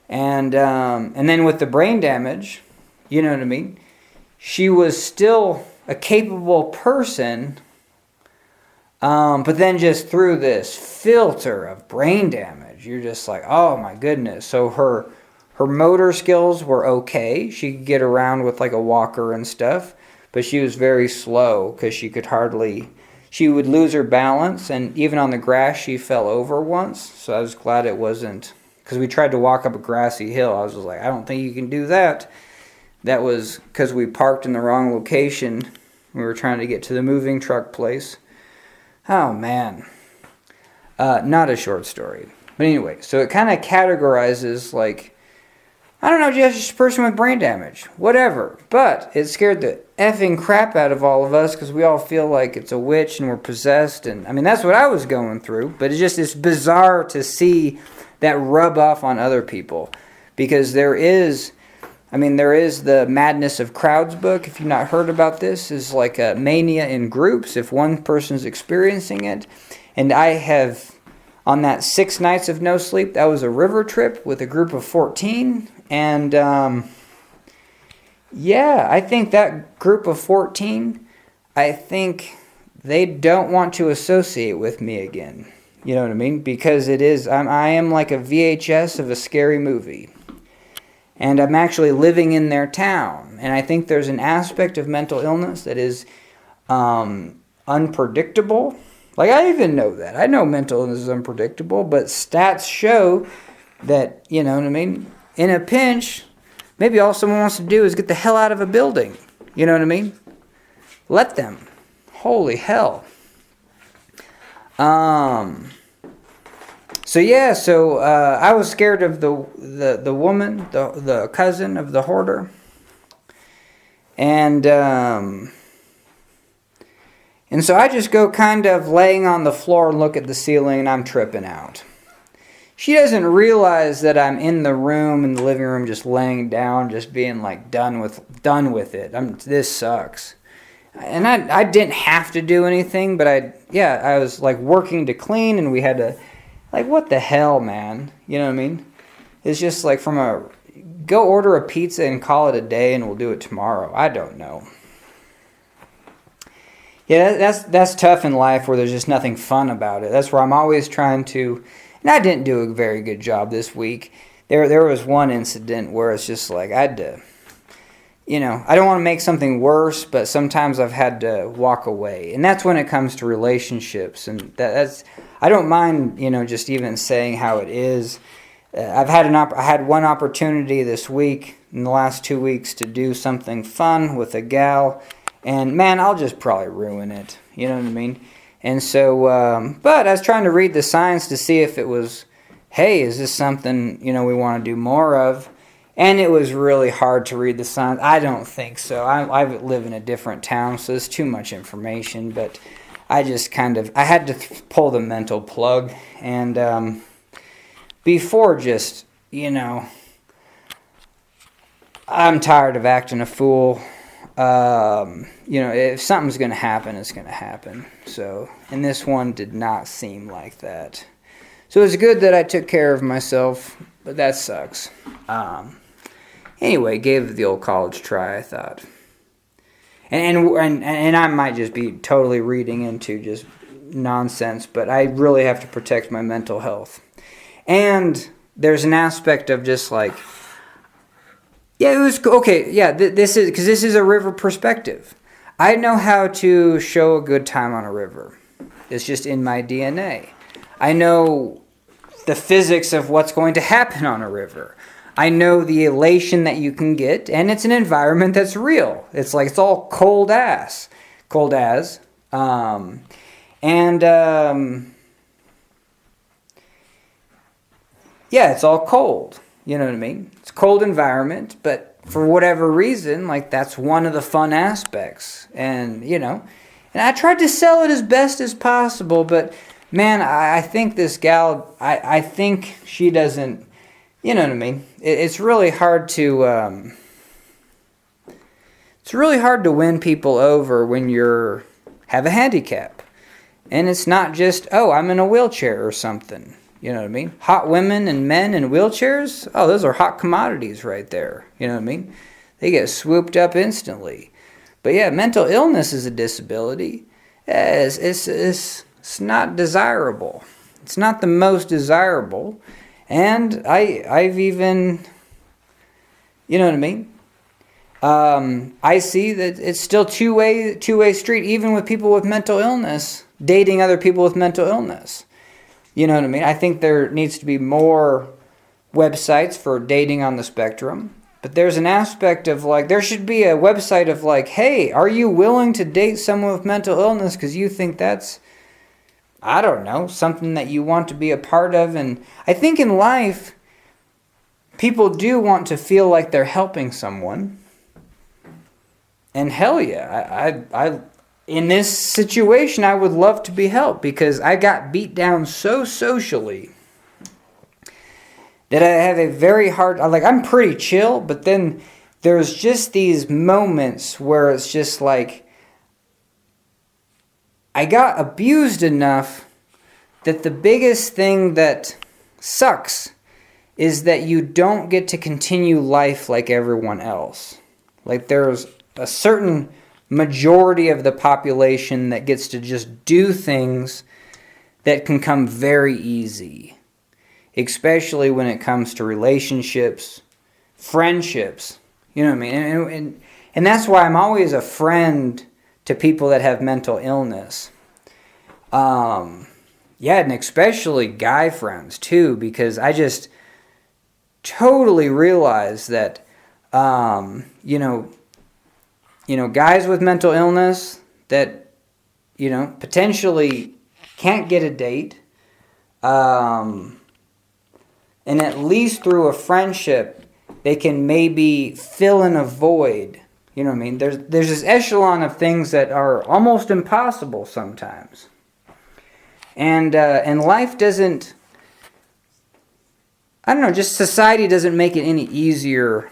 And then with the brain damage, you know what I mean? She was still a capable person, but then just through this filter of brain damage, you're just like, oh my goodness. So her motor skills were okay. She could get around with like a walker and stuff, but she was very slow because she would lose her balance, and even on the grass she fell over once. So I was glad it wasn't, because we tried to walk up a grassy hill. I was just like, I don't think you can do that. That was because we parked in the wrong location. We were trying to get to the moving truck place. Oh man. Not a short story. But anyway, so it kind of categorizes like, I don't know, just a person with brain damage. Whatever. But it scared the effing crap out of all of us because we all feel like it's a witch and we're possessed. And I mean, that's what I was going through. But it's bizarre to see that rub off on other people. Because there is the Madness of Crowds book. If you've not heard about this, is like a mania in groups if one person's experiencing it. And I have, on that 6 nights of no sleep, that was a river trip with a group of 14. And, yeah, I think that group of 14, I think they don't want to associate with me again. You know what I mean? Because I am like a VHS of a scary movie. And I'm actually living in their town. And I think there's an aspect of mental illness that is unpredictable. Like, I even know that. I know mental illness is unpredictable, but stats show that, you know what I mean? In a pinch, maybe all someone wants to do is get the hell out of a building. You know what I mean? Let them. Holy hell. So yeah, I was scared of the woman, the cousin of the hoarder. And so I just go kind of laying on the floor and look at the ceiling, and I'm tripping out. She doesn't realize that I'm in the room, in the living room, just laying down, just being like done with it. This sucks. And I didn't have to do anything, but I was like working to clean, and we had to, like, what the hell, man? You know what I mean? It's just like go order a pizza and call it a day, and we'll do it tomorrow. I don't know. Yeah, that's tough in life where there's just nothing fun about it. That's where I'm always trying to, and I didn't do a very good job this week. There was one incident where it's just like I had to, I don't want to make something worse, but sometimes I've had to walk away. And that's when it comes to relationships. And that's, I don't mind, just even saying how it is. I had one opportunity this week, in the last 2 weeks, to do something fun with a gal. And man, I'll just probably ruin it. You know what I mean? And so, but I was trying to read the signs to see if it was, hey, is this something, we want to do more of? And it was really hard to read the signs. I don't think so. I live in a different town, so there's too much information. But I just I had to pull the mental plug. And before just, I'm tired of acting a fool. If something's going to happen, it's going to happen. So, and this one did not seem like that. So it's good that I took care of myself, but that sucks. Anyway, gave it the old college try, I thought. And I might just be totally reading into just nonsense, but I really have to protect my mental health. And there's an aspect of just like, yeah, it was okay. Yeah, this is a river perspective. I know how to show a good time on a river. It's just in my DNA. I know the physics of what's going to happen on a river. I know the elation that you can get, and it's an environment that's real. It's like it's all cold as. Yeah, it's all cold. You know what I mean? It's a cold environment, but for whatever reason, like that's one of the fun aspects. And and I tried to sell it as best as possible, but man, I think this gal, I think she doesn't. You know what I mean? It's really hard to win people over when have a handicap, and it's not just I'm in a wheelchair or something. You know what I mean? Hot women and men in wheelchairs. Oh, those are hot commodities right there. You know what I mean? They get swooped up instantly. But yeah, mental illness is a disability. It's not desirable. It's not the most desirable. And I've even, you know what I mean? I see that it's still two-way street, even with people with mental illness, dating other people with mental illness. You know what I mean? I think there needs to be more websites for dating on the spectrum. But there's an aspect of like, there should be a website of like, hey, are you willing to date someone with mental illness because you think that's, I don't know, something that you want to be a part of. And I think in life, people do want to feel like they're helping someone. And hell yeah, I in this situation, I would love to be helped because I got beat down so socially that I have a very hard, I'm pretty chill, but then there's just these moments where it's just like, I got abused enough that the biggest thing that sucks is that you don't get to continue life like everyone else. Like there's a certain majority of the population that gets to just do things that can come very easy, especially when it comes to relationships, friendships, you know what I mean? And that's why I'm always a friend to people that have mental illness. Yeah, and especially guy friends too, because I just totally realize that, guys with mental illness that, potentially can't get a date, and at least through a friendship, they can maybe fill in a void. You know what I mean? There's this echelon of things that are almost impossible sometimes. And life doesn't, I don't know, just society doesn't make it any easier.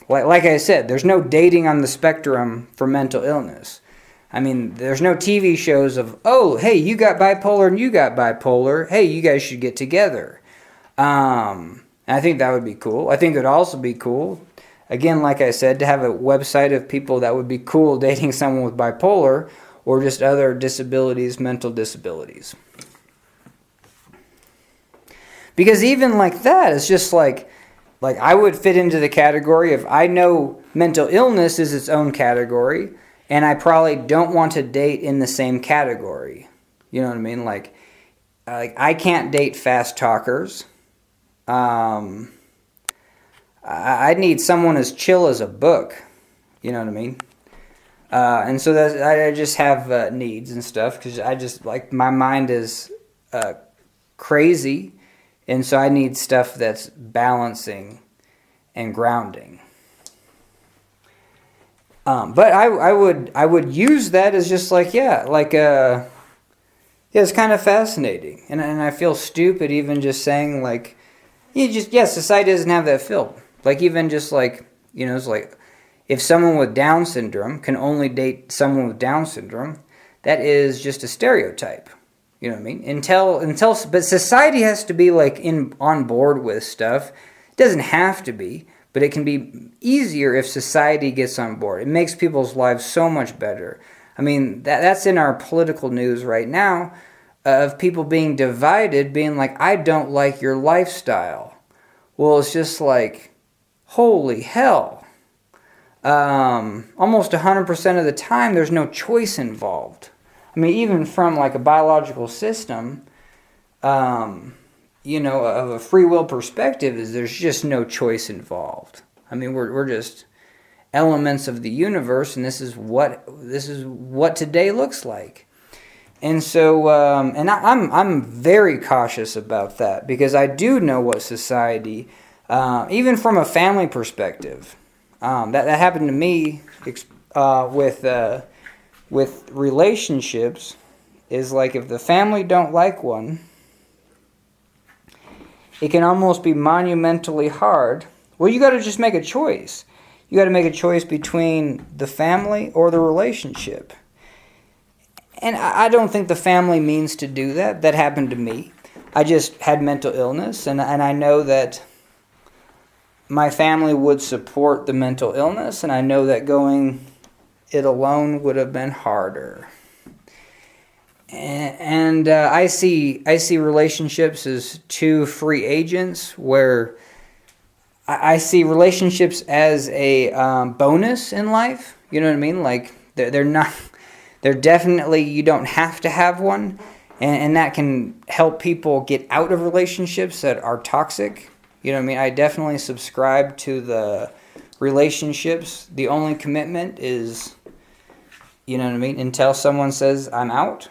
Like I said, there's no dating on the spectrum for mental illness. I mean, there's no TV shows of, oh, hey, you got bipolar and you got bipolar. Hey, you guys should get together. And I think that would be cool. I think it would also be cool, again, like I said, to have a website of people that would be cool dating someone with bipolar or just other disabilities, mental disabilities. Because even like that, it's just like I would fit into the category of I know mental illness is its own category, and I probably don't want to date in the same category. You know what I mean? Like I can't date fast talkers. I need someone as chill as a book. You know what I mean? And so I just have needs and stuff because I just my mind is crazy. And so I need stuff that's balancing. and grounding. But I would use that as just like, yeah, it's kind of fascinating. And I feel stupid even just saying like, society doesn't have that feel. Like even just like, it's like if someone with Down syndrome can only date someone with Down syndrome, that is just a stereotype. You know what I mean? But society has to be like on board with stuff. It doesn't have to be, but it can be easier if society gets on board. It makes people's lives so much better. I mean, that's in our political news right now, of people being divided, being like, I don't like your lifestyle. Well, it's just like, holy hell. Almost 100% of the time, there's no choice involved. I mean, even from like a biological system, of a free will perspective, is there's just no choice involved. I mean, we're just elements of the universe, and this is what today looks like. And so, I'm very cautious about that, because I do know what society, even from a family perspective, that happened to me with relationships, is like if the family don't like one, it can almost be monumentally hard. Well, you got to just make a choice. You got to make a choice between the family or the relationship. And I don't think the family means to do that. That happened to me. I just had mental illness, and I know that my family would support the mental illness, and I know that going it alone would have been harder. And I see relationships as two free agents, where I see relationships as a bonus in life. You know what I mean? Like they're definitely, you don't have to have one, and that can help people get out of relationships that are toxic. You know what I mean? I definitely subscribe to the relationships. The only commitment is, you know what I mean, until someone says I'm out.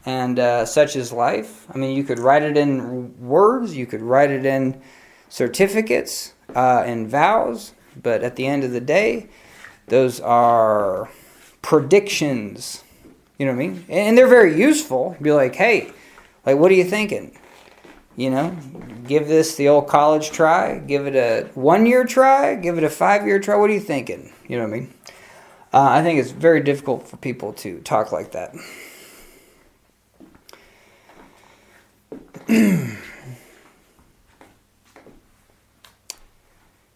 And such is life. I mean, you could write it in words, you could write it in certificates, in vows, but at the end of the day, those are predictions. You know what I mean? And they're very useful. Be like, hey, like, what are you thinking? You know, give this the old college try, give it a 1-year try, give it a 5-year try. What are you thinking? You know what I mean? I think it's very difficult for people to talk like that.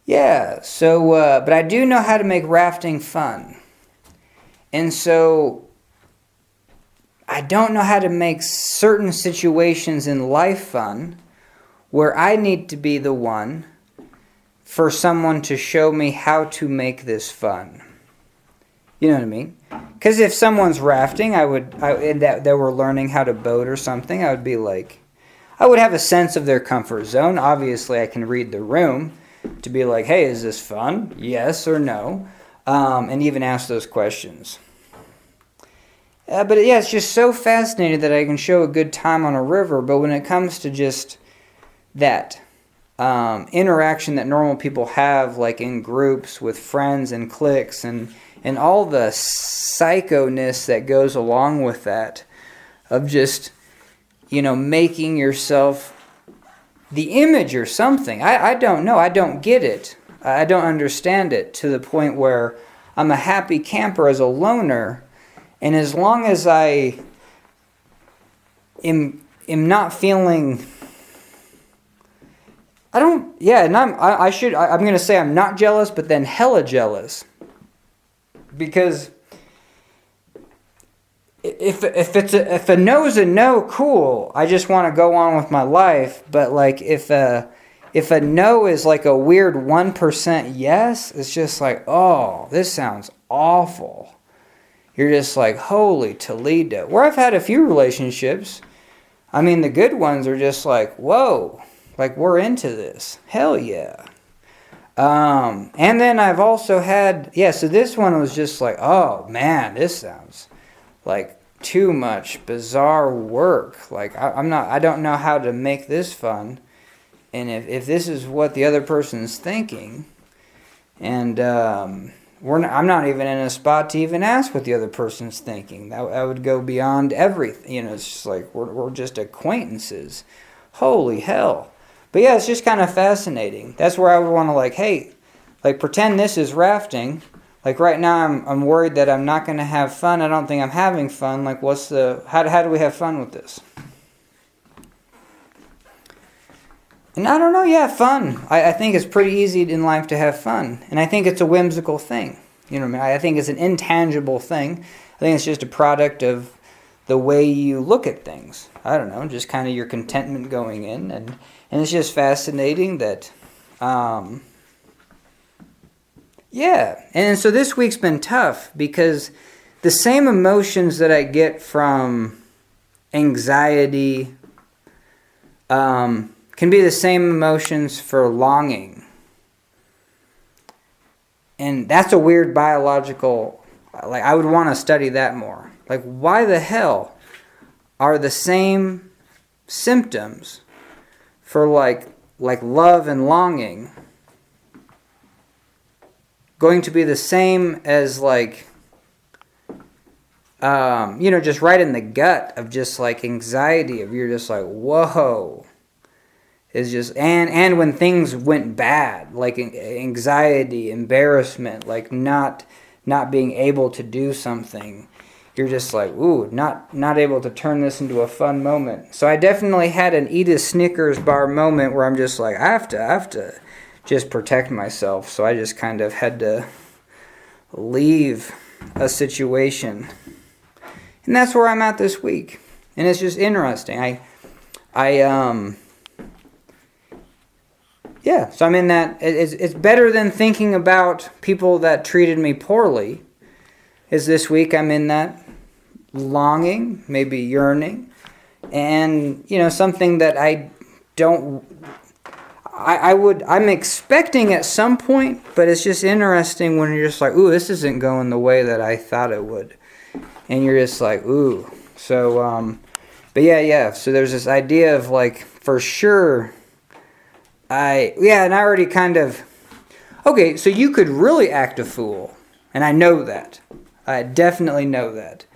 Yeah, so, but I do know how to make rafting fun. And so, I don't know how to make certain situations in life fun where I need to be the one for someone to show me how to make this fun. You know what I mean? Because if someone's rafting, and that they were learning how to boat or something, I would be like, I would have a sense of their comfort zone. Obviously, I can read the room to be like, hey, is this fun? Yes or no? And even ask those questions. But yeah, it's just so fascinating that I can show a good time on a river, but when it comes to just that interaction that normal people have, like in groups with friends and cliques, and all the psycho-ness that goes along with that, of just, making yourself the image or something. I don't know. I don't get it. I don't understand it to the point where I'm a happy camper as a loner, and as long as I am not feeling, I'm going to say I'm not jealous, but then hella jealous. Because if a no's a no, cool. I just want to go on with my life. But like if a no is like a weird 1% yes, it's just like, oh, this sounds awful. You're just like, holy Toledo. Where I've had a few relationships, I mean, the good ones are just like, whoa, like we're into this. Hell yeah. And then I've also had, so this one was just like, oh man, this sounds like too much bizarre work. Like I don't know how to make this fun. And if this is what the other person's thinking, and I'm not even in a spot to even ask what the other person's thinking. That would go beyond everything. It's just like we're just acquaintances. Holy hell. But yeah, it's just kind of fascinating. That's where I would want to pretend this is rafting. Like right now I'm worried that I'm not going to have fun. I don't think I'm having fun. Like how do we have fun with this? And I don't know, yeah, fun. I think it's pretty easy in life to have fun. And I think it's a whimsical thing. You know what I mean? I think it's an intangible thing. I think it's just a product of the way you look at things. I don't know, just kind of your contentment going in. And it's just fascinating that, yeah. And so this week's been tough because the same emotions that I get from anxiety, can be the same emotions for longing. And that's a weird biological, I would want to study that more. Like, why the hell are the same symptoms for like love and longing going to be the same as just right in the gut of just like anxiety, of you're just like, whoa. Is just and when things went bad, like anxiety, embarrassment, like not being able to do something, you're just like, ooh, not able to turn this into a fun moment. So I definitely had an eat a Snickers bar moment where I'm just like, I have to just protect myself. So I just kind of had to leave a situation, and that's where I'm at this week. And it's just interesting. Yeah, so I'm in that. It's better than thinking about people that treated me poorly. Is this week I'm in that longing, maybe yearning, and something that I'm expecting at some point, but it's just interesting when you're just like, ooh, this isn't going the way that I thought it would, and you're just like, ooh. So, but yeah. So there's this idea of like, for sure. And I already kind of, okay, so you could really act a fool, and I know that. I definitely know that.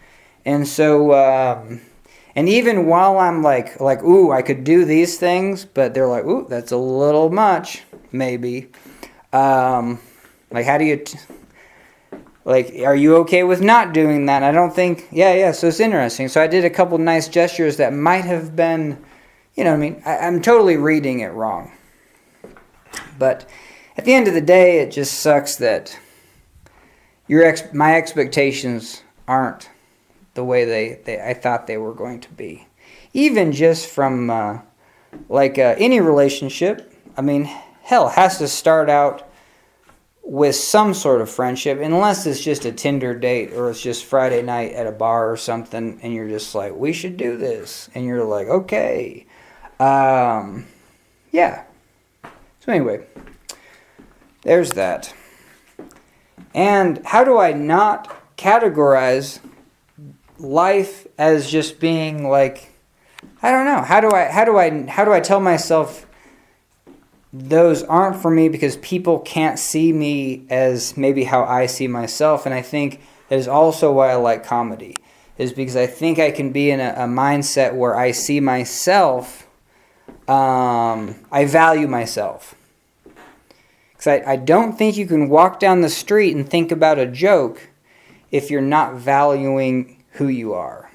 And so, and even while I'm like, ooh, I could do these things, but they're like, ooh, that's a little much, maybe. Like, how do you, are you okay with not doing that? I don't think, yeah, so it's interesting. So I did a couple nice gestures that might have been, I'm totally reading it wrong. But at the end of the day, it just sucks that my expectations aren't the way I thought they were going to be. Even just from any relationship, hell, has to start out with some sort of friendship, unless it's just a Tinder date or it's just Friday night at a bar or something, and you're just like, we should do this. And you're like, okay. Yeah. So anyway, there's that. And how do I not categorize life as just being like, I don't know. How do I tell myself those aren't for me because people can't see me as maybe how I see myself? And I think that is also why I like comedy, is because I think I can be in a mindset where I see myself, I value myself. Because I don't think you can walk down the street and think about a joke if you're not valuing who you are.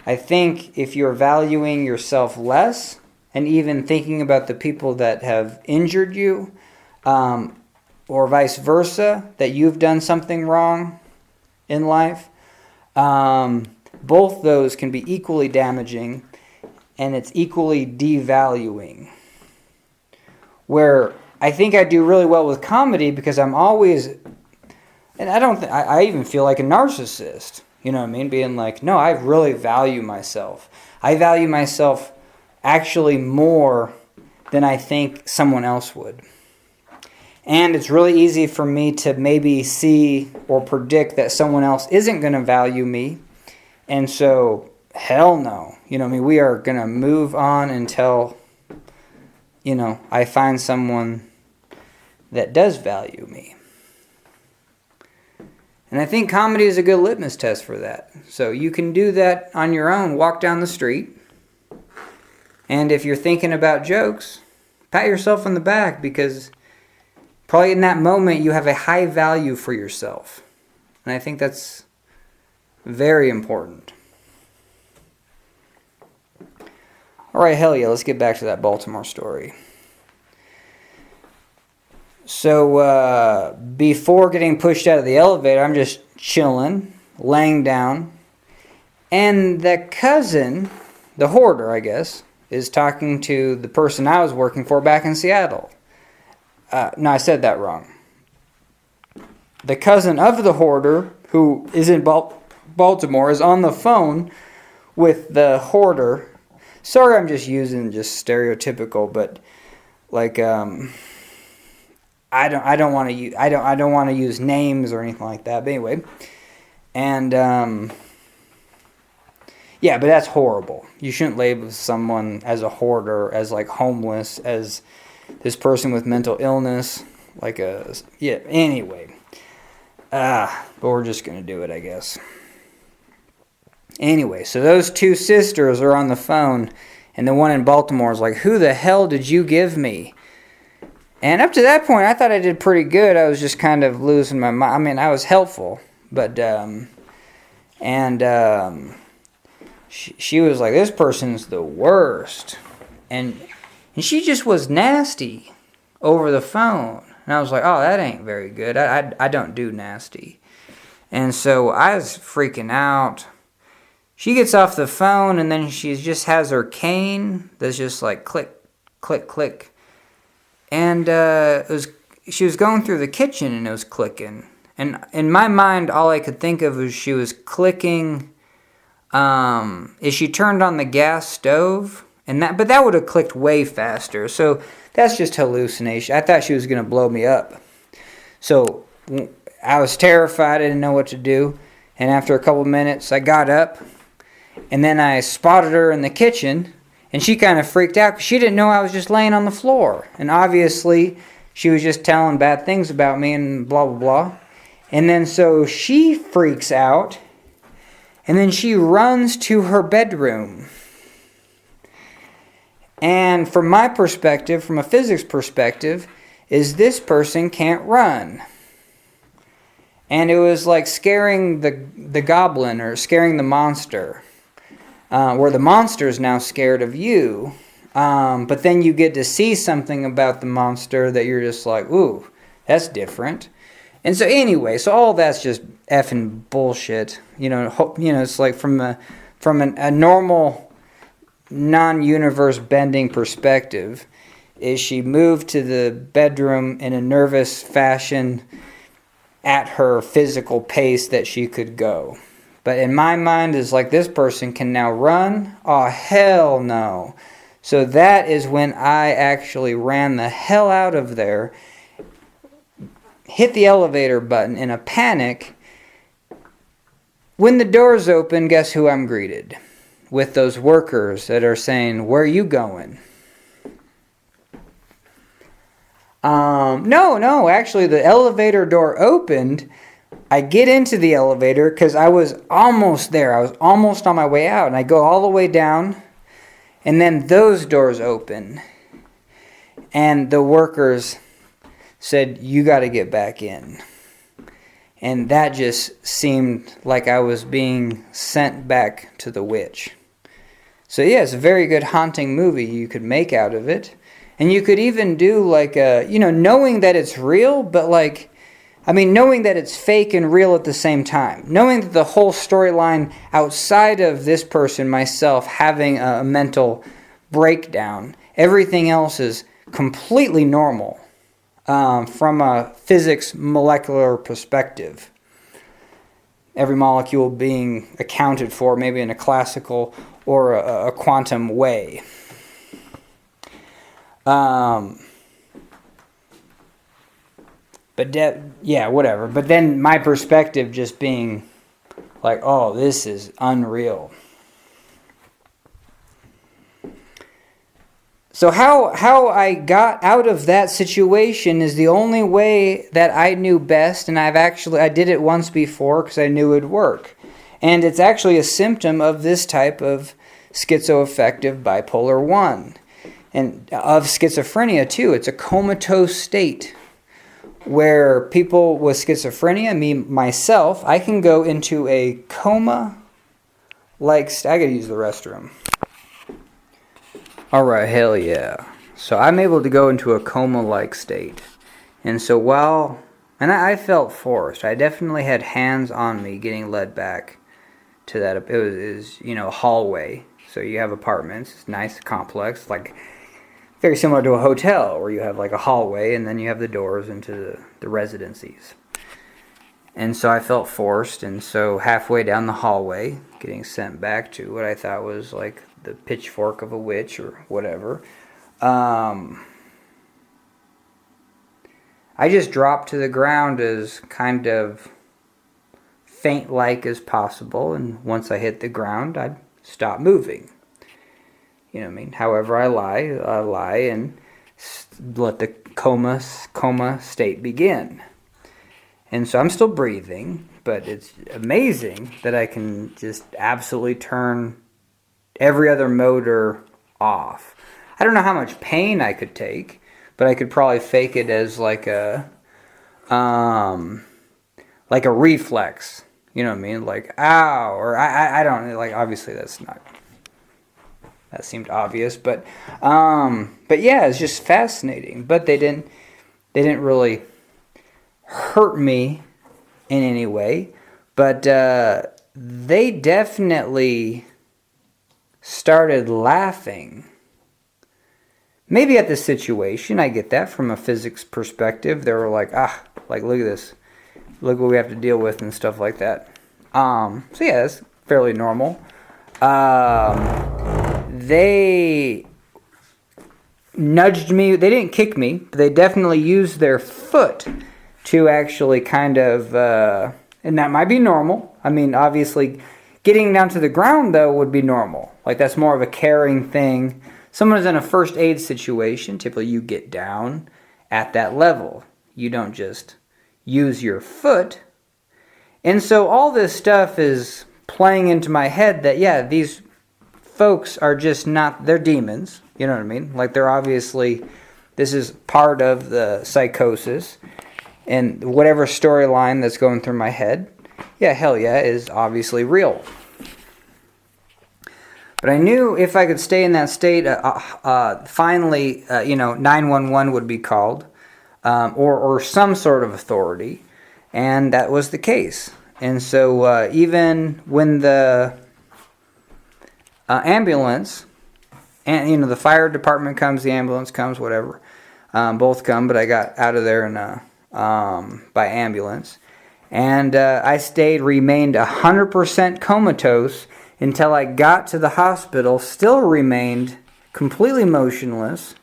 I think if you're valuing yourself less, and even thinking about the people that have injured you, or vice versa, that you've done something wrong in life, both those can be equally damaging, and it's equally devaluing. Where I think I do really well with comedy because I'm always, and I even feel like a narcissist, you know what I mean? Being like, no, I really value myself. I value myself actually more than I think someone else would. And it's really easy for me to maybe see or predict that someone else isn't going to value me. And so, hell no. We are going to move on until I find someone that does value me. And I think comedy is a good litmus test for that. So you can do that on your own, walk down the street. And if you're thinking about jokes, pat yourself on the back, because probably in that moment you have a high value for yourself. And I think that's very important. All right, hell yeah, let's get back to that Baltimore story. So before getting pushed out of the elevator, I'm just chilling, laying down. And the cousin, the hoarder, I guess, is talking to the person I was working for back in Seattle. No, I said that wrong. The cousin of the hoarder, who is in Baltimore, is on the phone with the hoarder. Sorry, I'm just using stereotypical, but like I don't want to use names or anything like that. But anyway, and yeah, but that's horrible. You shouldn't label someone as a hoarder, as like homeless, as this person with mental illness, anyway. But we're just going to do it, I guess. Anyway, so those two sisters are on the phone, and the one in Baltimore is like, "Who the hell did you give me?" And up to that point, I thought I did pretty good. I was just kind of losing my mind. I mean, I was helpful, but, she was like, "This person's the worst." And she just was nasty over the phone. And I was like, "Oh, that ain't very good. I don't do nasty." And so I was freaking out. She gets off the phone, and then she just has her cane that's just like click, click, click. And she was going through the kitchen, and it was clicking. And in my mind, all I could think of was she was clicking. Is she turned on the gas stove? But that would have clicked way faster. So that's just hallucination. I thought she was going to blow me up. So I was terrified. I didn't know what to do. And after a couple minutes, I got up. And then I spotted her in the kitchen. And she kind of freaked out because she didn't know I was just laying on the floor. And obviously, she was just telling bad things about me and blah, blah, blah. And then so she freaks out. And then she runs to her bedroom. And from my perspective, from a physics perspective, is this person can't run. And it was like scaring the goblin or scaring the monster. Where the monster is now scared of you. But then you get to see something about the monster that you're just like, ooh, that's different. And so anyway, so all that's just effing bullshit. It's like from a normal, non-universe bending perspective, is she moved to the bedroom in a nervous fashion at her physical pace that she could go. But in my mind, is like, this person can now run? Oh, hell no. So that is when I actually ran the hell out of there, hit the elevator button in a panic. When the doors open, guess who I'm greeted? With those workers that are saying, "Where are you going?" No, actually the elevator door opened. I get into the elevator because I was almost there. I was almost on my way out. And I go all the way down. And then those doors open. And the workers said, "You got to get back in." And that just seemed like I was being sent back to the witch. So yeah, it's a very good haunting movie you could make out of it. And you could even do like knowing that it's real, but knowing that it's fake and real at the same time. Knowing that the whole storyline outside of this person, myself, having a mental breakdown, everything else is completely normal from a physics molecular perspective. Every molecule being accounted for maybe in a classical or a quantum way. Whatever. But then my perspective just being like, oh, this is unreal. So how I got out of that situation is the only way that I knew best, and I did it once before because I knew it would work. And it's actually a symptom of this type of schizoaffective bipolar 1. And of schizophrenia too. It's a comatose state where people with schizophrenia, myself, I can go into a coma-like state. I gotta use the restroom. Alright, hell yeah. So I'm able to go into a coma-like state. And so I felt forced. I definitely had hands on me getting led back to that. It was a hallway. So you have apartments, it's a nice complex, like very similar to a hotel where you have like a hallway and then you have the doors into the residencies. And so I felt forced, and so halfway down the hallway, getting sent back to what I thought was like the pitchfork of a witch or whatever, I just dropped to the ground as kind of faint-like as possible, and once I hit the ground, I'd stop moving. You know what I mean? However I lie and let the coma state begin. And so I'm still breathing, but it's amazing that I can just absolutely turn every other motor off. I don't know how much pain I could take, but I could probably fake it as like a reflex. You know what I mean? Like, ow, or I don't, like, obviously that seemed obvious, but yeah, it's just fascinating. But they didn't really hurt me in any way, but they definitely started laughing. Maybe at the situation, I get that from a physics perspective. They were like, like, look at this. Look what we have to deal with and stuff like that. So yeah, that's fairly normal. They nudged me. They didn't kick me, but they definitely used their foot to actually kind of, and that might be normal. I mean, obviously, getting down to the ground, though, would be normal. Like, that's more of a caring thing. Someone's in a first aid situation, typically you get down at that level. You don't just use your foot. And so all this stuff is playing into my head that, yeah, these folks are just not, they're demons. You know what I mean? Like, they're obviously, this is part of the psychosis. And whatever storyline that's going through my head, yeah, hell yeah, is obviously real. But I knew if I could stay in that state, finally, 911 would be called, or some sort of authority, and that was the case. And so even when the ambulance, and the fire department comes, the ambulance comes, whatever, both come, but I got out of there by ambulance, and I remained 100% comatose until I got to the hospital, still remained completely motionless,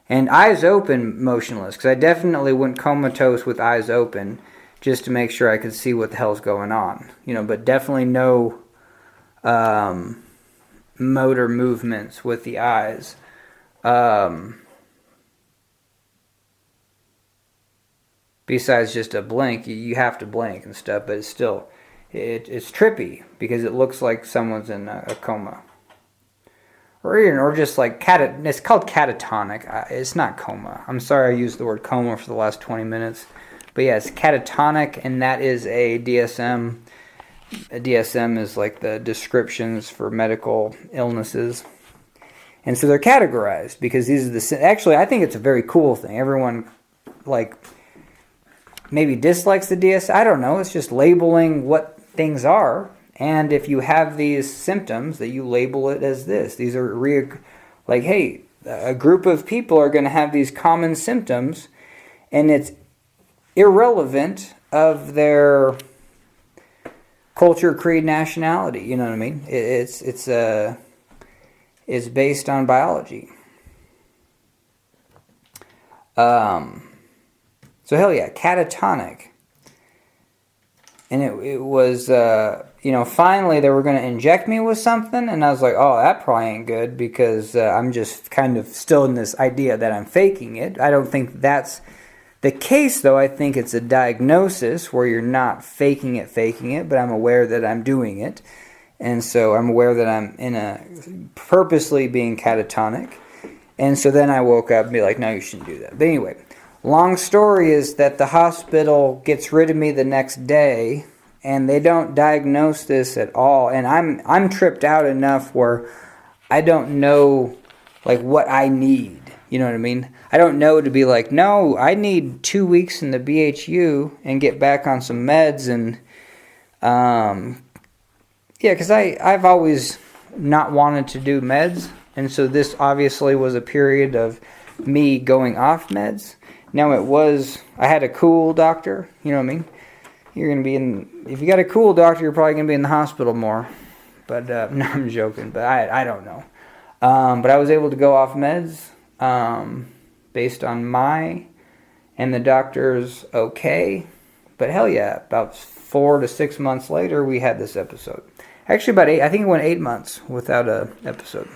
and eyes open motionless, because I definitely went comatose with eyes open, just to make sure I could see what the hell's going on. But definitely no motor movements with the eyes. Besides just a blink, you have to blink and stuff, but it's still... It's trippy because it looks like someone's in a coma, or just like it's called catatonic. It's not coma. I'm sorry I used the word coma for the last 20 minutes, but yeah, it's catatonic, and that is a DSM. A DSM is like the descriptions for medical illnesses, and so they're categorized because these are actually, I think it's a very cool thing. Everyone maybe dislikes the DSM. I don't know. It's just labeling what things are, and if you have these symptoms, that you label it as this. These are hey, a group of people are going to have these common symptoms, and it's irrelevant of their culture, creed, nationality. You know what I mean? It's based on biology. So hell yeah, catatonic. And it was, finally they were going to inject me with something, and I was like, oh, that probably ain't good, because I'm just kind of still in this idea that I'm faking it. I don't think that's the case, though. I think it's a diagnosis where you're not faking it, but I'm aware that I'm doing it. And so I'm aware that I'm purposely being catatonic. And so then I woke up and be like, no, you shouldn't do that. But anyway, long story is that the hospital gets rid of me the next day, and they don't diagnose this at all. And I'm tripped out enough where I don't know like what I need. You know what I mean? I don't know to be like, no, I need 2 weeks in the BHU and get back on some meds. And because I've always not wanted to do meds. And so this obviously was a period of me going off meds. Now I had a cool doctor, you know what I mean? You're going to be if you got a cool doctor, you're probably going to be in the hospital more. But, no, I'm joking, but I don't know. But I was able to go off meds based on and the doctor's okay. But hell yeah, about 4 to 6 months later, we had this episode. Actually, about 8, I think it went 8 months without an episode.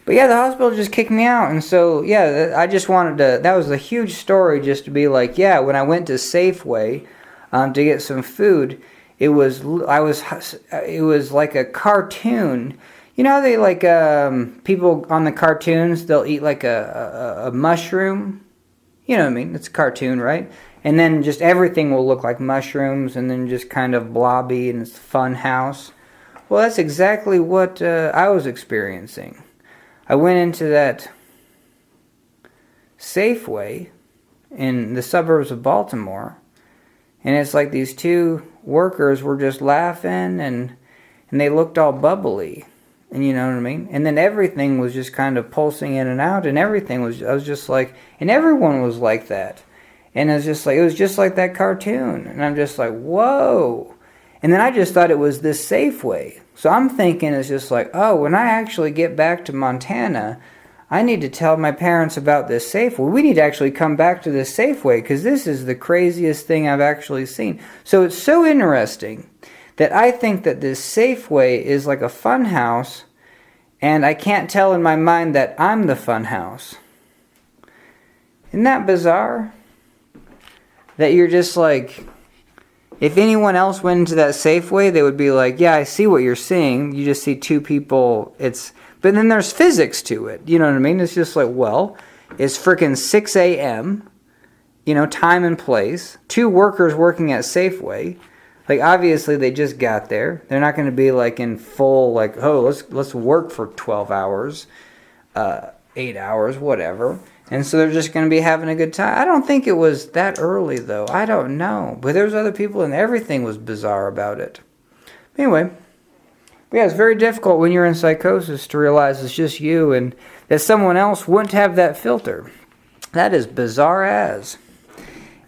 But yeah, the hospital just kicked me out. And so, yeah, I just wanted to, that was a huge story just to be like, yeah, when I went to Safeway to get some food, it was like a cartoon. You know how they like, people on the cartoons, they'll eat like a mushroom? You know what I mean? It's a cartoon, right? And then just everything will look like mushrooms and then just kind of blobby and it's a fun house. Well, that's exactly what I was experiencing. I went into that Safeway in the suburbs of Baltimore, and it's like these 2 workers were just laughing, and they looked all bubbly, and you know what I mean? And then everything was just kind of pulsing in and out, and I was just like, and everyone was like that. And it was just like that cartoon, and I'm just like, whoa. And then I just thought it was this Safeway. So I'm thinking it's just like, oh, when I actually get back to Montana, I need to tell my parents about this Safeway. We need to actually come back to this Safeway because this is the craziest thing I've actually seen. So it's so interesting that I think that this Safeway is like a fun house, and I can't tell in my mind that I'm the fun house. Isn't that bizarre? That you're just like, if anyone else went into that Safeway, they would be like, yeah, I see what you're seeing. You just see 2 people. But then there's physics to it. You know what I mean? It's just like, well, it's freaking 6 a.m., time and place. 2 workers working at Safeway. Like, obviously, they just got there. They're not going to be, like, in full, like, oh, let's work for 12 hours, 8 hours, whatever. And so they're just going to be having a good time. I don't think it was that early, though. I don't know. But there's other people, and everything was bizarre about it. Anyway, yeah, it's very difficult when you're in psychosis to realize it's just you and that someone else wouldn't have that filter. That is bizarre as.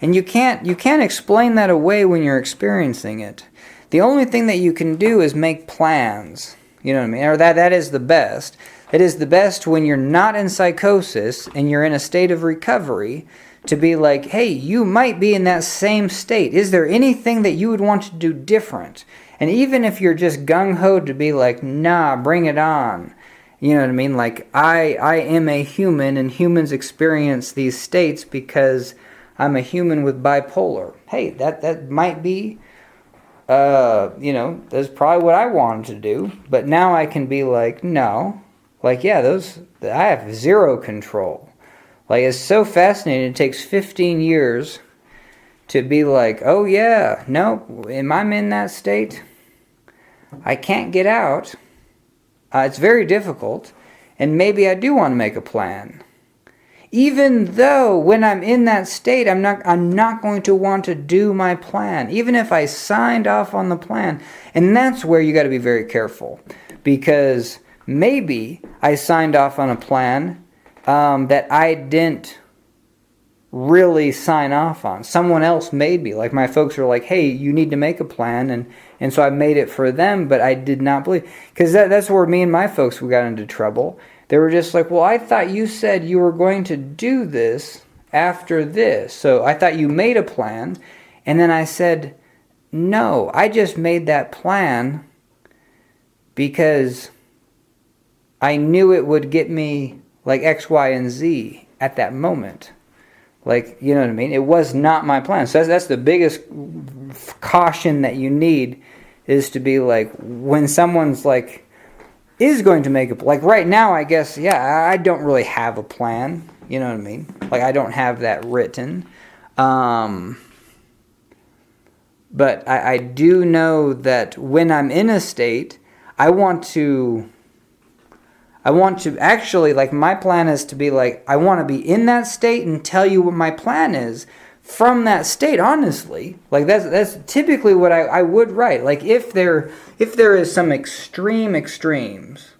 And you can't explain that away when you're experiencing it. The only thing that you can do is make plans. You know what I mean? Or that is the best. It is the best when you're not in psychosis and you're in a state of recovery to be like, hey, you might be in that same state. Is there anything that you would want to do different? And even if you're just gung-ho to be like, nah, bring it on. You know what I mean? Like, I am a human and humans experience these states because I'm a human with bipolar. Hey, that might be, that's probably what I wanted to do. But now I can be like, no. Like, yeah, I have zero control. Like, it's so fascinating. It takes 15 years to be like, oh, yeah, no, I'm in that state. I can't get out. It's very difficult. And maybe I do want to make a plan. Even though when I'm in that state, I'm not going to want to do my plan. Even if I signed off on the plan. And that's where you got to be very careful. Because maybe I signed off on a plan that I didn't really sign off on. Someone else made me. Like my folks were like, hey, you need to make a plan. And so I made it for them, but I did not believe. Because that's where me and my folks got into trouble. They were just like, well, I thought you said you were going to do this after this. So I thought you made a plan. And then I said, no, I just made that plan because I knew it would get me like X, Y, and Z at that moment. Like, you know what I mean? It was not my plan. So that's the biggest caution that you need, is to be like, when someone's like, is going to make a, like right now, I guess, yeah, I don't really have a plan. You know what I mean? Like, I don't have that written. But I do know that when I'm in a state, I want to actually, like, my plan is to be like, I want to be in that state and tell you what my plan is from that state, honestly. Like, that's typically what I would write. Like, if there is some extremes,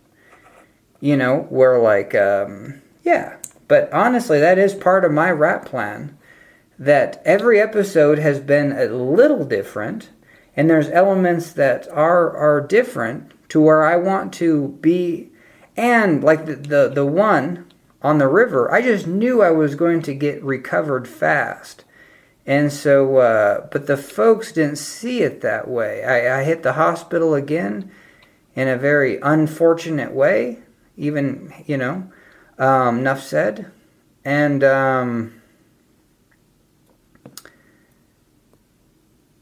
you know, where like, yeah. But honestly, that is part of my rap plan, that every episode has been a little different, and there's elements that are different to where I want to be. And like the one on the river, I just knew I was going to get recovered fast. And so, but the folks didn't see it that way. I hit the hospital again in a very unfortunate way, even, you know, enough said. And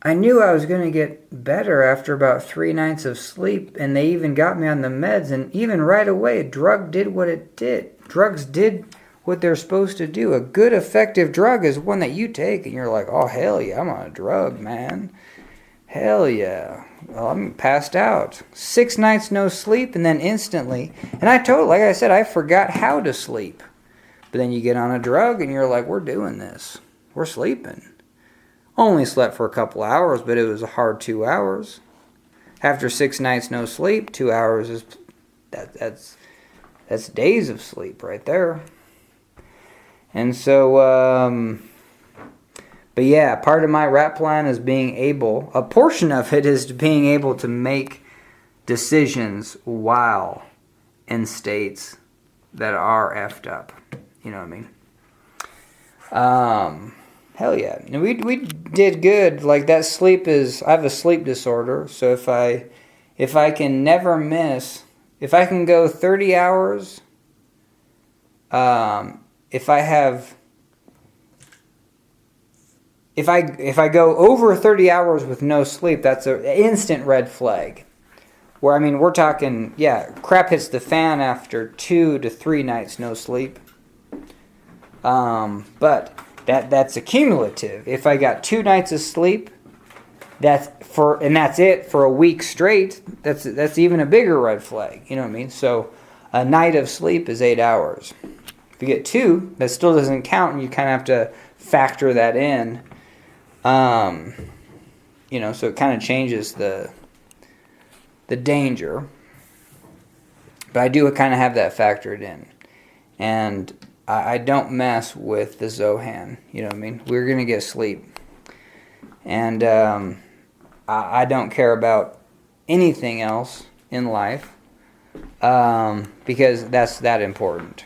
I knew I was going to get better after about 3 nights of sleep, and they even got me on the meds, and even right away, drug did what it did. Drugs did what they're supposed to do. A good, effective drug is one that you take, and you're like, oh, hell yeah, I'm on a drug, man. Hell yeah. Well, I'm passed out. 6 nights no sleep, and then instantly, and like I said, I forgot how to sleep. But then you get on a drug, and you're like, we're doing this. We're sleeping. Only slept for a couple hours, but it was a hard 2 hours. After 6 nights no sleep, 2 hours is that's days of sleep right there. And so, but yeah, part of my rap plan is a portion of it is being able to make decisions while in states that are effed up. You know what I mean? Hell yeah. And we did good. Like, that sleep is, I have a sleep disorder, so if I can never miss, if I can go 30 hours, if I go over 30 hours with no sleep, that's an instant red flag. Where, I mean, we're talking, yeah, crap hits the fan after 2 to 3 nights no sleep. But that's accumulative. If I got 2 nights of sleep, that's it for a week straight, that's even a bigger red flag. You know what I mean? So a night of sleep is 8 hours. If you get 2, that still doesn't count, and you kind of have to factor that in. You know, so it kind of changes the danger. But I do kind of have that factored in. And I don't mess with the Zohan. You know what I mean? We're going to get sleep. And I don't care about anything else in life, because that's that important.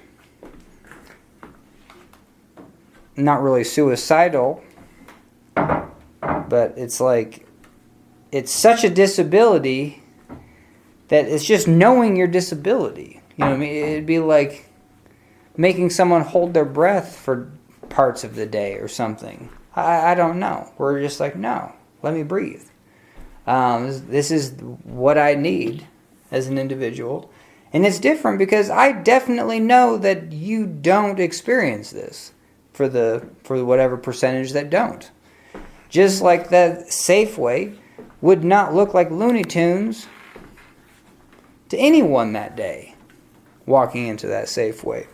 Not really suicidal, but it's like, it's such a disability that it's just knowing your disability. You know what I mean? It'd be like making someone hold their breath for parts of the day or something. I don't know. We're just like, no, let me breathe. This is what I need as an individual. And it's different because I definitely know that you don't experience this for whatever percentage that don't. Just like that Safeway would not look like Looney Tunes to anyone that day walking into that Safeway.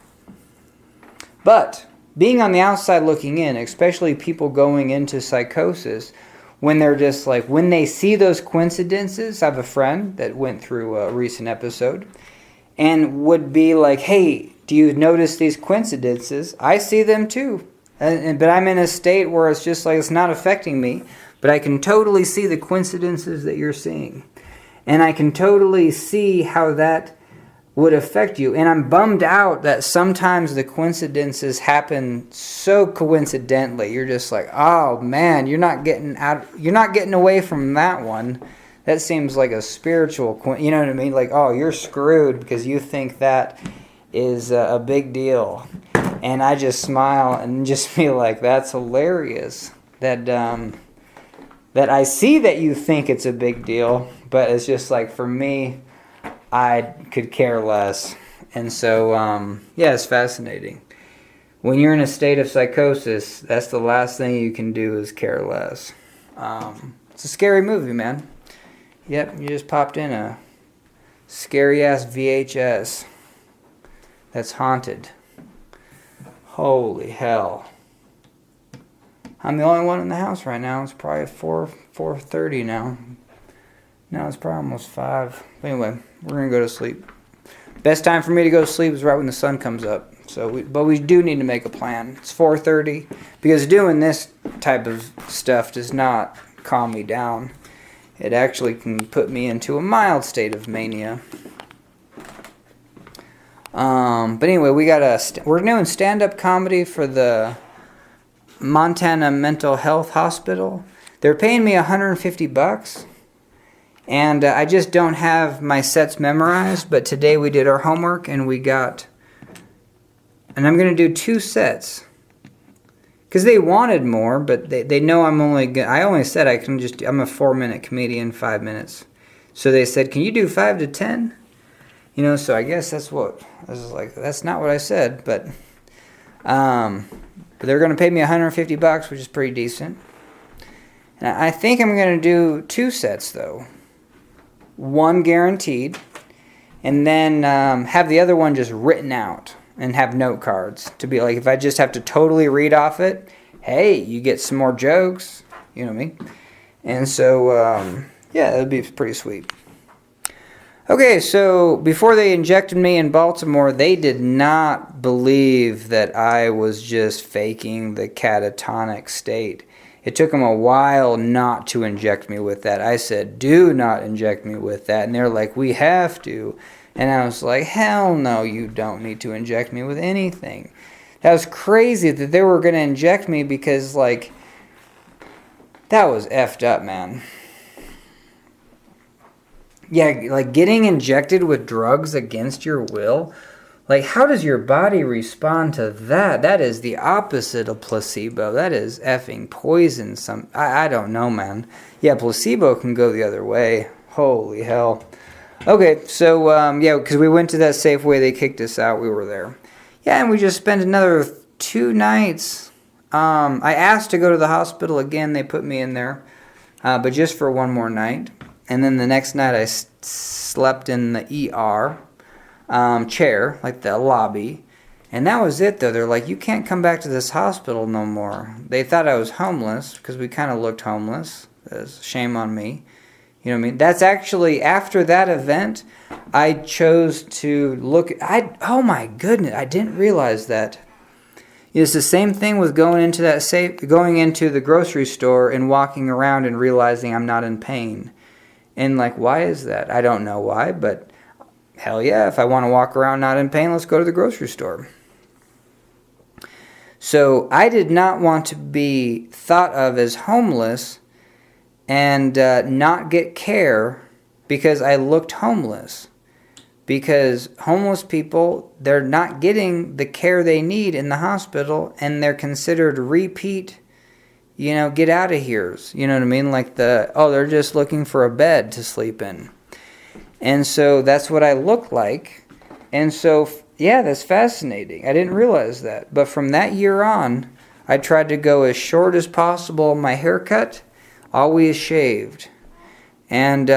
But being on the outside looking in, especially people going into psychosis, when they're just like, when they see those coincidences, I have a friend that went through a recent episode and would be like, hey, do you notice these coincidences? I see them too. But I'm in a state where it's just like, it's not affecting me, but I can totally see the coincidences that you're seeing. And I can totally see how that would affect you. And I'm bummed out that sometimes the coincidences happen so coincidentally. You're just like, oh man, you're not getting away from that one. That seems like a spiritual, you know what I mean? Like, oh, you're screwed because you think that is a big deal. And I just smile and just feel like, that's hilarious. That I see that you think it's a big deal, but it's just like, for me, I could care less. And so, yeah, it's fascinating. When you're in a state of psychosis, that's the last thing you can do is care less. It's a scary movie, man. Yep, you just popped in a scary-ass VHS that's haunted. Holy hell. I'm the only one in the house right now. It's probably 4:30 now. No, it's probably almost 5. But anyway, we're going to go to sleep. Best time for me to go to sleep is right when the sun comes up. But we do need to make a plan. It's 4:30 because doing this type of stuff does not calm me down. It actually can put me into a mild state of mania. But anyway, we're doing stand-up comedy for the Montana Mental Health Hospital. They're paying me $150, and I just don't have my sets memorized. But today we did our homework, and I'm going to do 2 sets. Because they wanted more, but they know I only said I'm a 4-minute comedian, 5 minutes. So they said, can you do 5 to 10? You know, so I guess that's what, I was like, that's not what I said, but they're going to pay me $150, which is pretty decent. And I think I'm going to do 2 sets, though. 1 guaranteed, and then have the other one just written out. And have note cards to be like, if I just have to totally read off it, hey, you get some more jokes. You know what I mean? And so, yeah, that would be pretty sweet. Okay, so before they injected me in Baltimore, they did not believe that I was just faking the catatonic state. It took them a while not to inject me with that. I said, do not inject me with that. And they're like, we have to. And I was like, hell no, you don't need to inject me with anything. That was crazy that they were going to inject me because, like, that was effed up, man. Yeah, like getting injected with drugs against your will. Like, how does your body respond to that? That is the opposite of placebo. That is effing poison. I don't know, man. Yeah, placebo can go the other way. Holy hell. Okay, so, yeah, because we went to that Safeway, they kicked us out, we were there. Yeah, and we just spent another 2 nights. I asked to go to the hospital again, they put me in there, but just for 1 more night. And then the next night I slept in the ER chair, like the lobby. And that was it, though. They're like, you can't come back to this hospital no more. They thought I was homeless, because we kind of looked homeless. Shame on me. You know what I mean? That's actually, after that event, I chose to look, oh my goodness, I didn't realize that. It's the same thing with going into the grocery store and walking around and realizing I'm not in pain. And like, why is that? I don't know why, but hell yeah, if I want to walk around not in pain, let's go to the grocery store. So I did not want to be thought of as homeless and not get care because I looked homeless. Because homeless people, they're not getting the care they need in the hospital, and they're considered repeat, get out of here's. You know what I mean? Like they're just looking for a bed to sleep in. And so that's what I look like. And so, yeah, that's fascinating. I didn't realize that. But from that year on, I tried to go as short as possible. My haircut, always shaved. And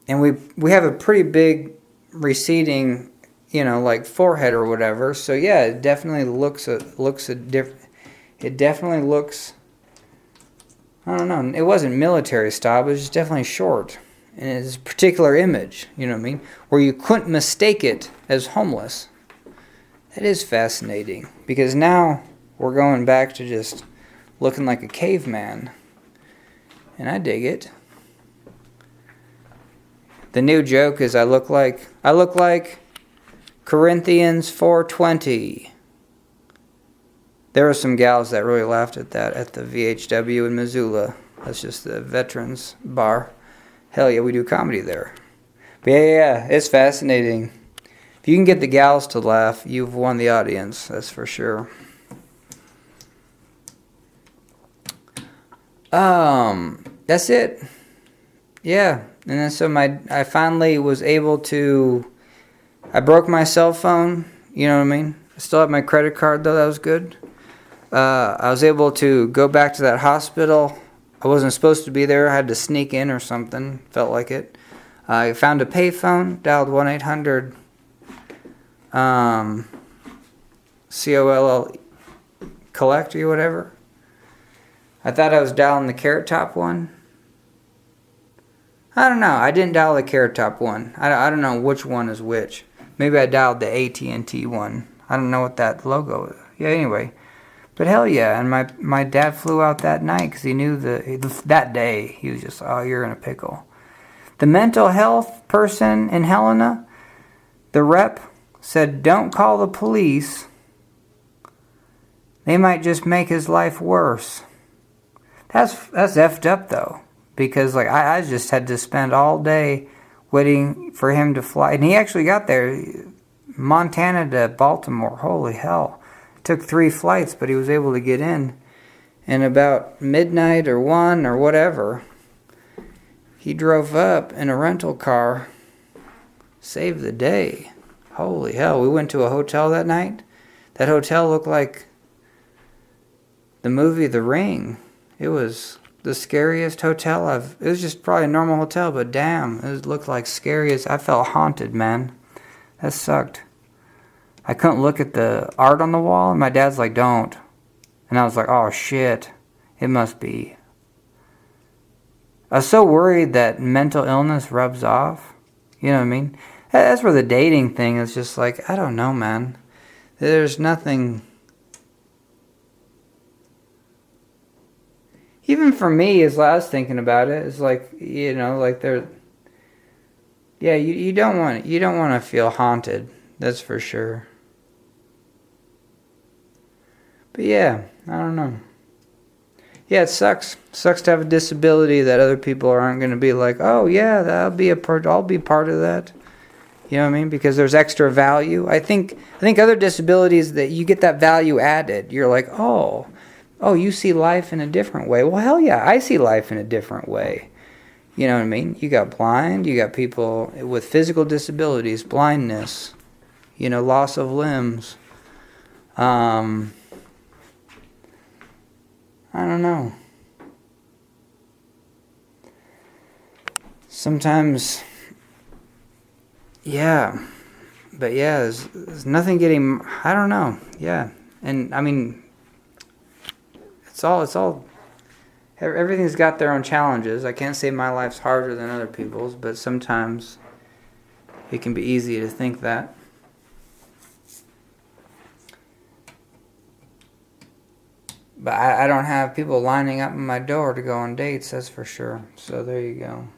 we have a pretty big receding, like forehead or whatever. So yeah, it definitely looks different. It definitely looks, I don't know, it wasn't military style, but it was definitely short. And it's a particular image, you know what I mean? Where you couldn't mistake it as homeless. That is fascinating. Because now we're going back to just looking like a caveman. And I dig it. The new joke is I look like Corinthians 4:20. There were some gals that really laughed at that at the VHW in Missoula. That's just the veterans bar. Hell yeah, we do comedy there. But yeah, it's fascinating. If you can get the gals to laugh, you've won the audience. That's for sure. That's it. Yeah, and then so I finally was able to. I broke my cell phone. You know what I mean? I still have my credit card though. That was good. I was able to go back to that hospital. I wasn't supposed to be there. I had to sneak in or something. Felt like it. I found a payphone. Dialed 1-800. COLL collect or whatever. I thought I was dialing the Carrot Top one. I don't know. I didn't dial the Carrot Top one. I don't know which one is which. Maybe I dialed the AT&T one. I don't know what that logo is. Yeah, anyway. But hell yeah. And my dad flew out that night because he knew that day. He was just, oh, you're in a pickle. The mental health person in Helena, the rep, said, don't call the police. They might just make his life worse. That's effed up though, because like I just had to spend all day waiting for him to fly, and he actually got there, Montana to Baltimore. Holy hell! Took 3 flights, but he was able to get in. And about midnight or 1 or whatever, he drove up in a rental car, saved the day. Holy hell! We went to a hotel that night. That hotel looked like the movie The Ring. It was the scariest hotel it was just probably a normal hotel, but damn, it looked like scary as, I felt haunted, man. That sucked. I couldn't look at the art on the wall, and my dad's like, don't. And I was like, oh shit, it must be. I was so worried that mental illness rubs off. You know what I mean? That's where the dating thing is just like, I don't know, man. There's nothing. Even for me, as I was thinking about it, it's like, you know, like there. Yeah, you don't want to feel haunted. That's for sure. But yeah, I don't know. Yeah, it sucks. Sucks to have a disability that other people aren't going to be like, oh yeah, I'll be part of that. You know what I mean? Because there's extra value. I think other disabilities that you get that value added. You're like, oh, you see life in a different way. Well, hell yeah, I see life in a different way. You know what I mean? You got blind, you got people with physical disabilities, blindness, you know, loss of limbs. I don't know. Sometimes, yeah. But yeah, there's nothing getting, I don't know. Yeah. And I mean, it's all, everything's got their own challenges. I can't say my life's harder than other people's, but sometimes it can be easy to think that. But I don't have people lining up at my door to go on dates, that's for sure. So there you go.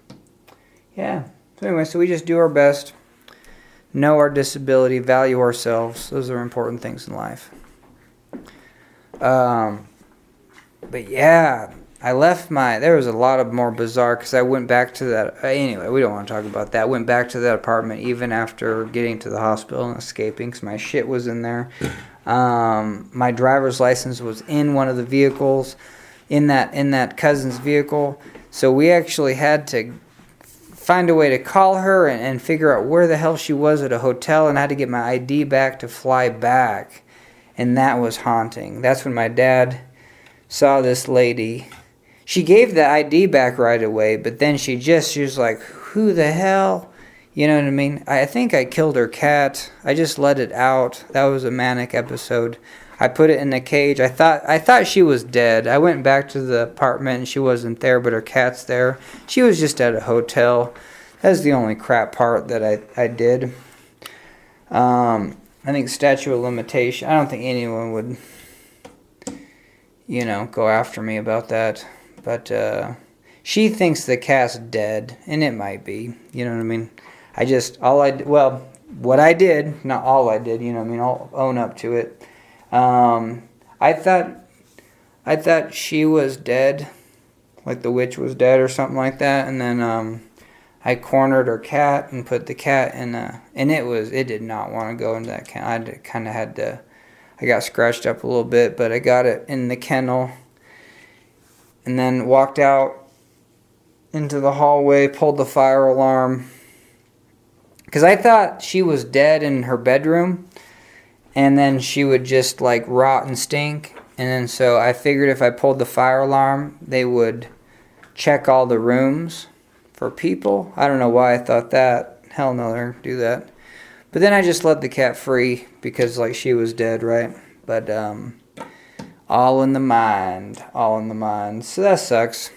Yeah. So anyway, so we just do our best, know our disability, value ourselves. Those are important things in life. But yeah, I left there was a lot of more bizarre, because I went back to that, anyway, we don't want to talk about that. Went back to that apartment even after getting to the hospital and escaping, because my shit was in there. My driver's license was in one of the vehicles, in that cousin's vehicle. So we actually had to find a way to call her and figure out where the hell she was at a hotel, and I had to get my ID back to fly back. And that was haunting. That's when my dad saw this lady. She gave the ID back right away, but then she was like, who the hell? You know what I mean? I think I killed her cat. I just let it out. That was a manic episode. I put it in a cage. I thought she was dead. I went back to the apartment and she wasn't there, but her cat's there. She was just at a hotel. That's the only crap part that I did. I think statute of limitation. I don't think anyone would, go after me about that. But she thinks the cat's dead, and it might be. You know what I mean? What I did, not all I did. You know what I mean? I'll own up to it. I thought she was dead, like the witch was dead or something like that, and then I cornered her cat and put the cat in and it did not want to go into that kennel. I got scratched up a little bit, but I got it in the kennel, and then walked out into the hallway, pulled the fire alarm, because I thought she was dead in her bedroom, and then she would just like rot and stink, and then so I figured if I pulled the fire alarm, they would check all the rooms for people. I don't know why I thought that. Hell no, they're gonna do that. But then I just let the cat free because like she was dead, right? But all in the mind. So that sucks.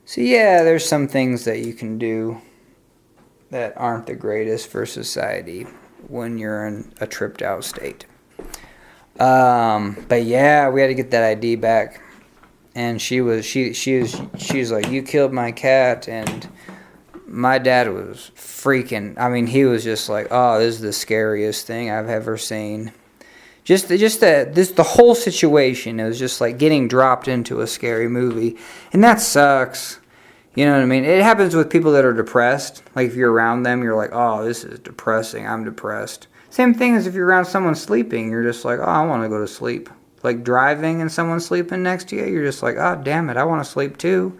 So yeah, there's some things that you can do that aren't the greatest for society when you're in a tripped out state. But yeah, we had to get that ID back. And she's like, you killed my cat, and my dad was freaking. I mean, he was just like, oh, this is the scariest thing I've ever seen. The whole situation, it was just like getting dropped into a scary movie, and that sucks. You know what I mean? It happens with people that are depressed. Like if you're around them, you're like, oh, this is depressing. I'm depressed. Same thing as if you're around someone sleeping. You're just like, oh, I want to go to sleep. Like driving and someone sleeping next to you, you're just like, oh, damn it, I want to sleep too.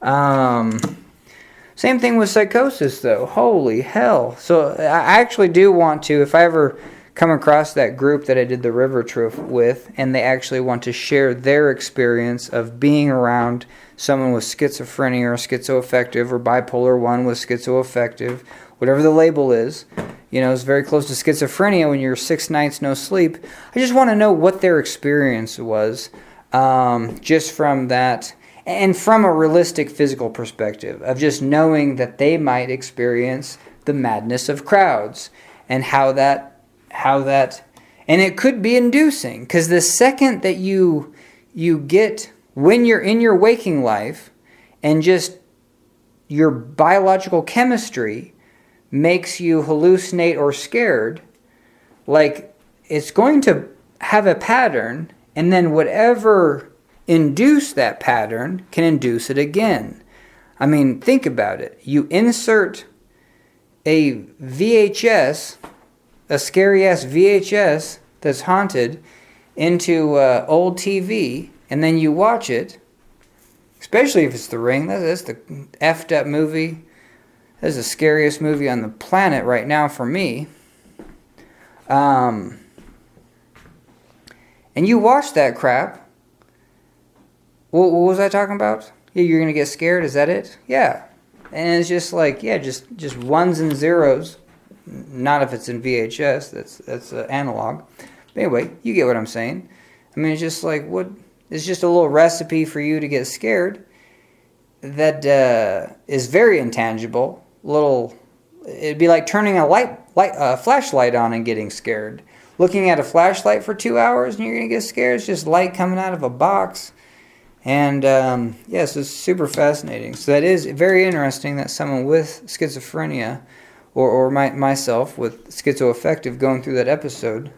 Same thing with psychosis, though. Holy hell. So I actually do want to, if I ever come across that group that I did the river trip with, and they actually want to share their experience of being around someone with schizophrenia or schizoaffective or bipolar 1 with schizoaffective, whatever the label is. You know, it's very close to schizophrenia when you're 6 nights no sleep. I just want to know what their experience was, just from that, and from a realistic physical perspective of just knowing that they might experience the madness of crowds and how that, and it could be inducing, because the second that you get, when you're in your waking life, and just your biological chemistry makes you hallucinate or scared, like it's going to have a pattern, and then whatever induced that pattern can induce it again. I mean, think about it. You insert a VHS, a scary ass VHS that's haunted, into old TV, and then you watch it, especially if it's The Ring. That's the effed up movie. That's the scariest movie on the planet right now for me. And you watch that crap. What was I talking about? Yeah, you're going to get scared? Is that it? Yeah. And it's just like, yeah, just ones and zeros. Not if it's in VHS. That's analog. But anyway, you get what I'm saying. I mean, it's just like, what? It's just a little recipe for you to get scared that is very intangible. It'd be like turning a flashlight on and getting scared. Looking at a flashlight for 2 hours and you're going to get scared. It's just light coming out of a box. And yes, it's super fascinating. So that is very interesting that someone with schizophrenia, or myself with schizoaffective going through that episode,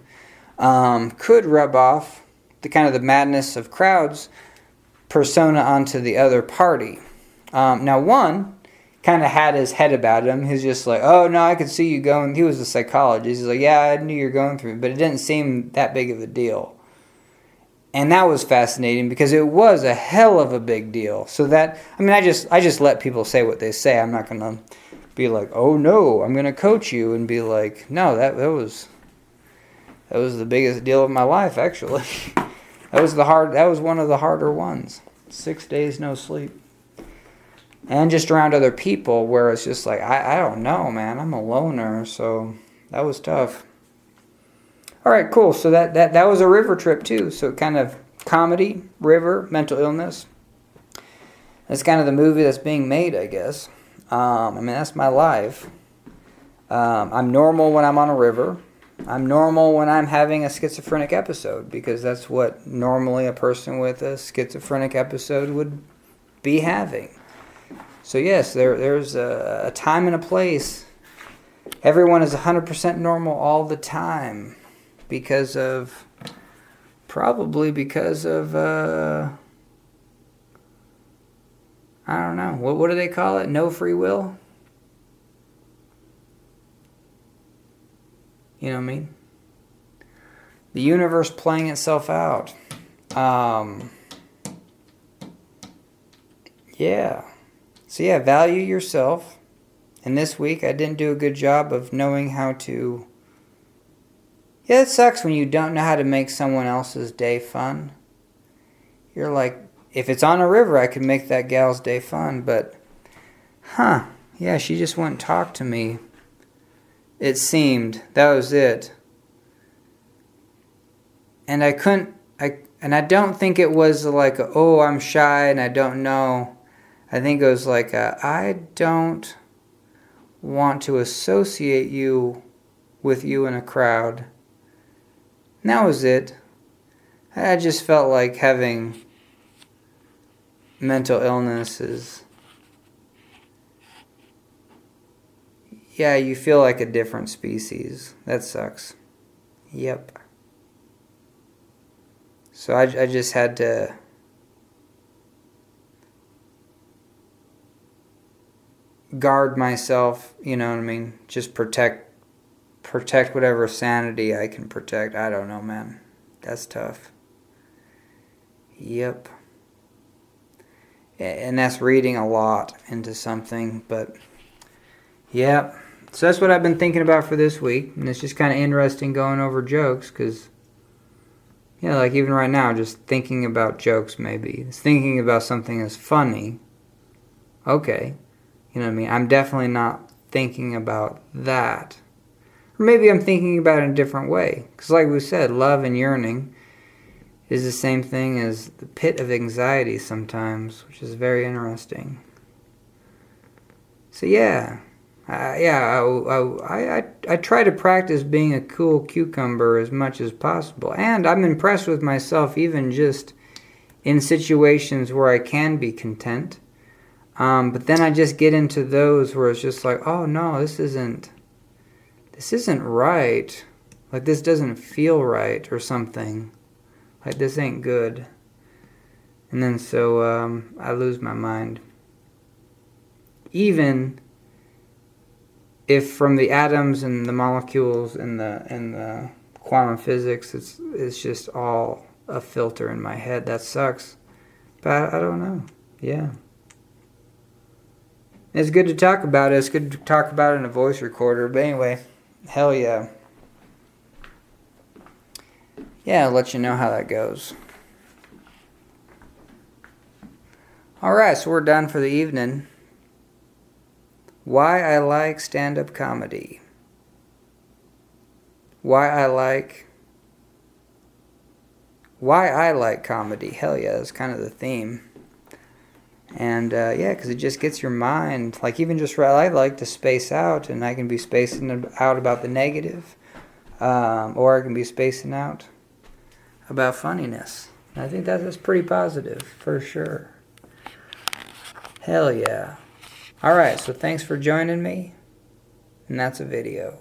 could rub off the kind of the madness of crowds persona onto the other party. Now one kind of had his head about him. He's just like, oh no, I could see you going. He was a psychologist. He's like, yeah, I knew you were going through it, but it didn't seem that big of a deal. And that was fascinating because it was a hell of a big deal. So that, I mean, I just let people say what they say. I'm not going to be like, oh no, I'm going to coach you and be like, no, that was the biggest deal of my life, actually. That was one of the harder ones. 6 days no sleep. And just around other people where it's just like, I don't know, man. I'm a loner, so that was tough. All right, cool. So that was a river trip too. So kind of comedy, river, mental illness. That's kind of the movie that's being made, I guess. I mean, that's my life. I'm normal when I'm on a river. I'm normal when I'm having a schizophrenic episode, because that's what normally a person with a schizophrenic episode would be having. So yes, there's a time and a place. Everyone is 100% normal all the time probably because of, I don't know, what do they call it? No free will? You know what I mean? The universe playing itself out. Yeah. So yeah, value yourself. And this week I didn't do a good job of knowing how to... Yeah, it sucks when you don't know how to make someone else's day fun. You're like, if it's on a river, I could make that gal's day fun, but... yeah, she just wouldn't talk to me. It seemed. That was it. And I couldn't... I don't think it was like, oh, I'm shy and I don't know. I think it was like, I don't want to associate you with you in a crowd. And that was it. I just felt like having mental illness is... Yeah, you feel like a different species. That sucks. Yep. So I just had to... guard myself, you know what I mean? Just protect whatever sanity I can protect. I don't know, man. That's tough. Yep. And that's reading a lot into something, but yeah. So that's what I've been thinking about for this week, and it's just kind of interesting going over jokes, because, yeah, like even right now, just thinking about jokes maybe. It's thinking about something that's funny. Okay. You know what I mean? I'm definitely not thinking about that. Or maybe I'm thinking about it in a different way. Because like we said, love and yearning is the same thing as the pit of anxiety sometimes, which is very interesting. So yeah. I try to practice being a cool cucumber as much as possible. And I'm impressed with myself even just in situations where I can be content. But then I just get into those where it's just like, oh no, this isn't right. Like this doesn't feel right or something. Like this ain't good. And then so I lose my mind. Even if from the atoms and the molecules and the quantum physics, it's just all a filter in my head. That sucks. But I don't know. Yeah. It's good to talk about it. It's good to talk about it in a voice recorder. But anyway, hell yeah. Yeah, I'll let you know how that goes. Alright, so we're done for the evening. Why I like stand-up comedy. Why I like comedy. Hell yeah, that's kind of the theme. And yeah, because it just gets your mind, like even just I like to space out, and I can be spacing out about the negative, or I can be spacing out about funniness. And I think that's pretty positive, for sure. Hell yeah. Alright, so thanks for joining me, and that's a video.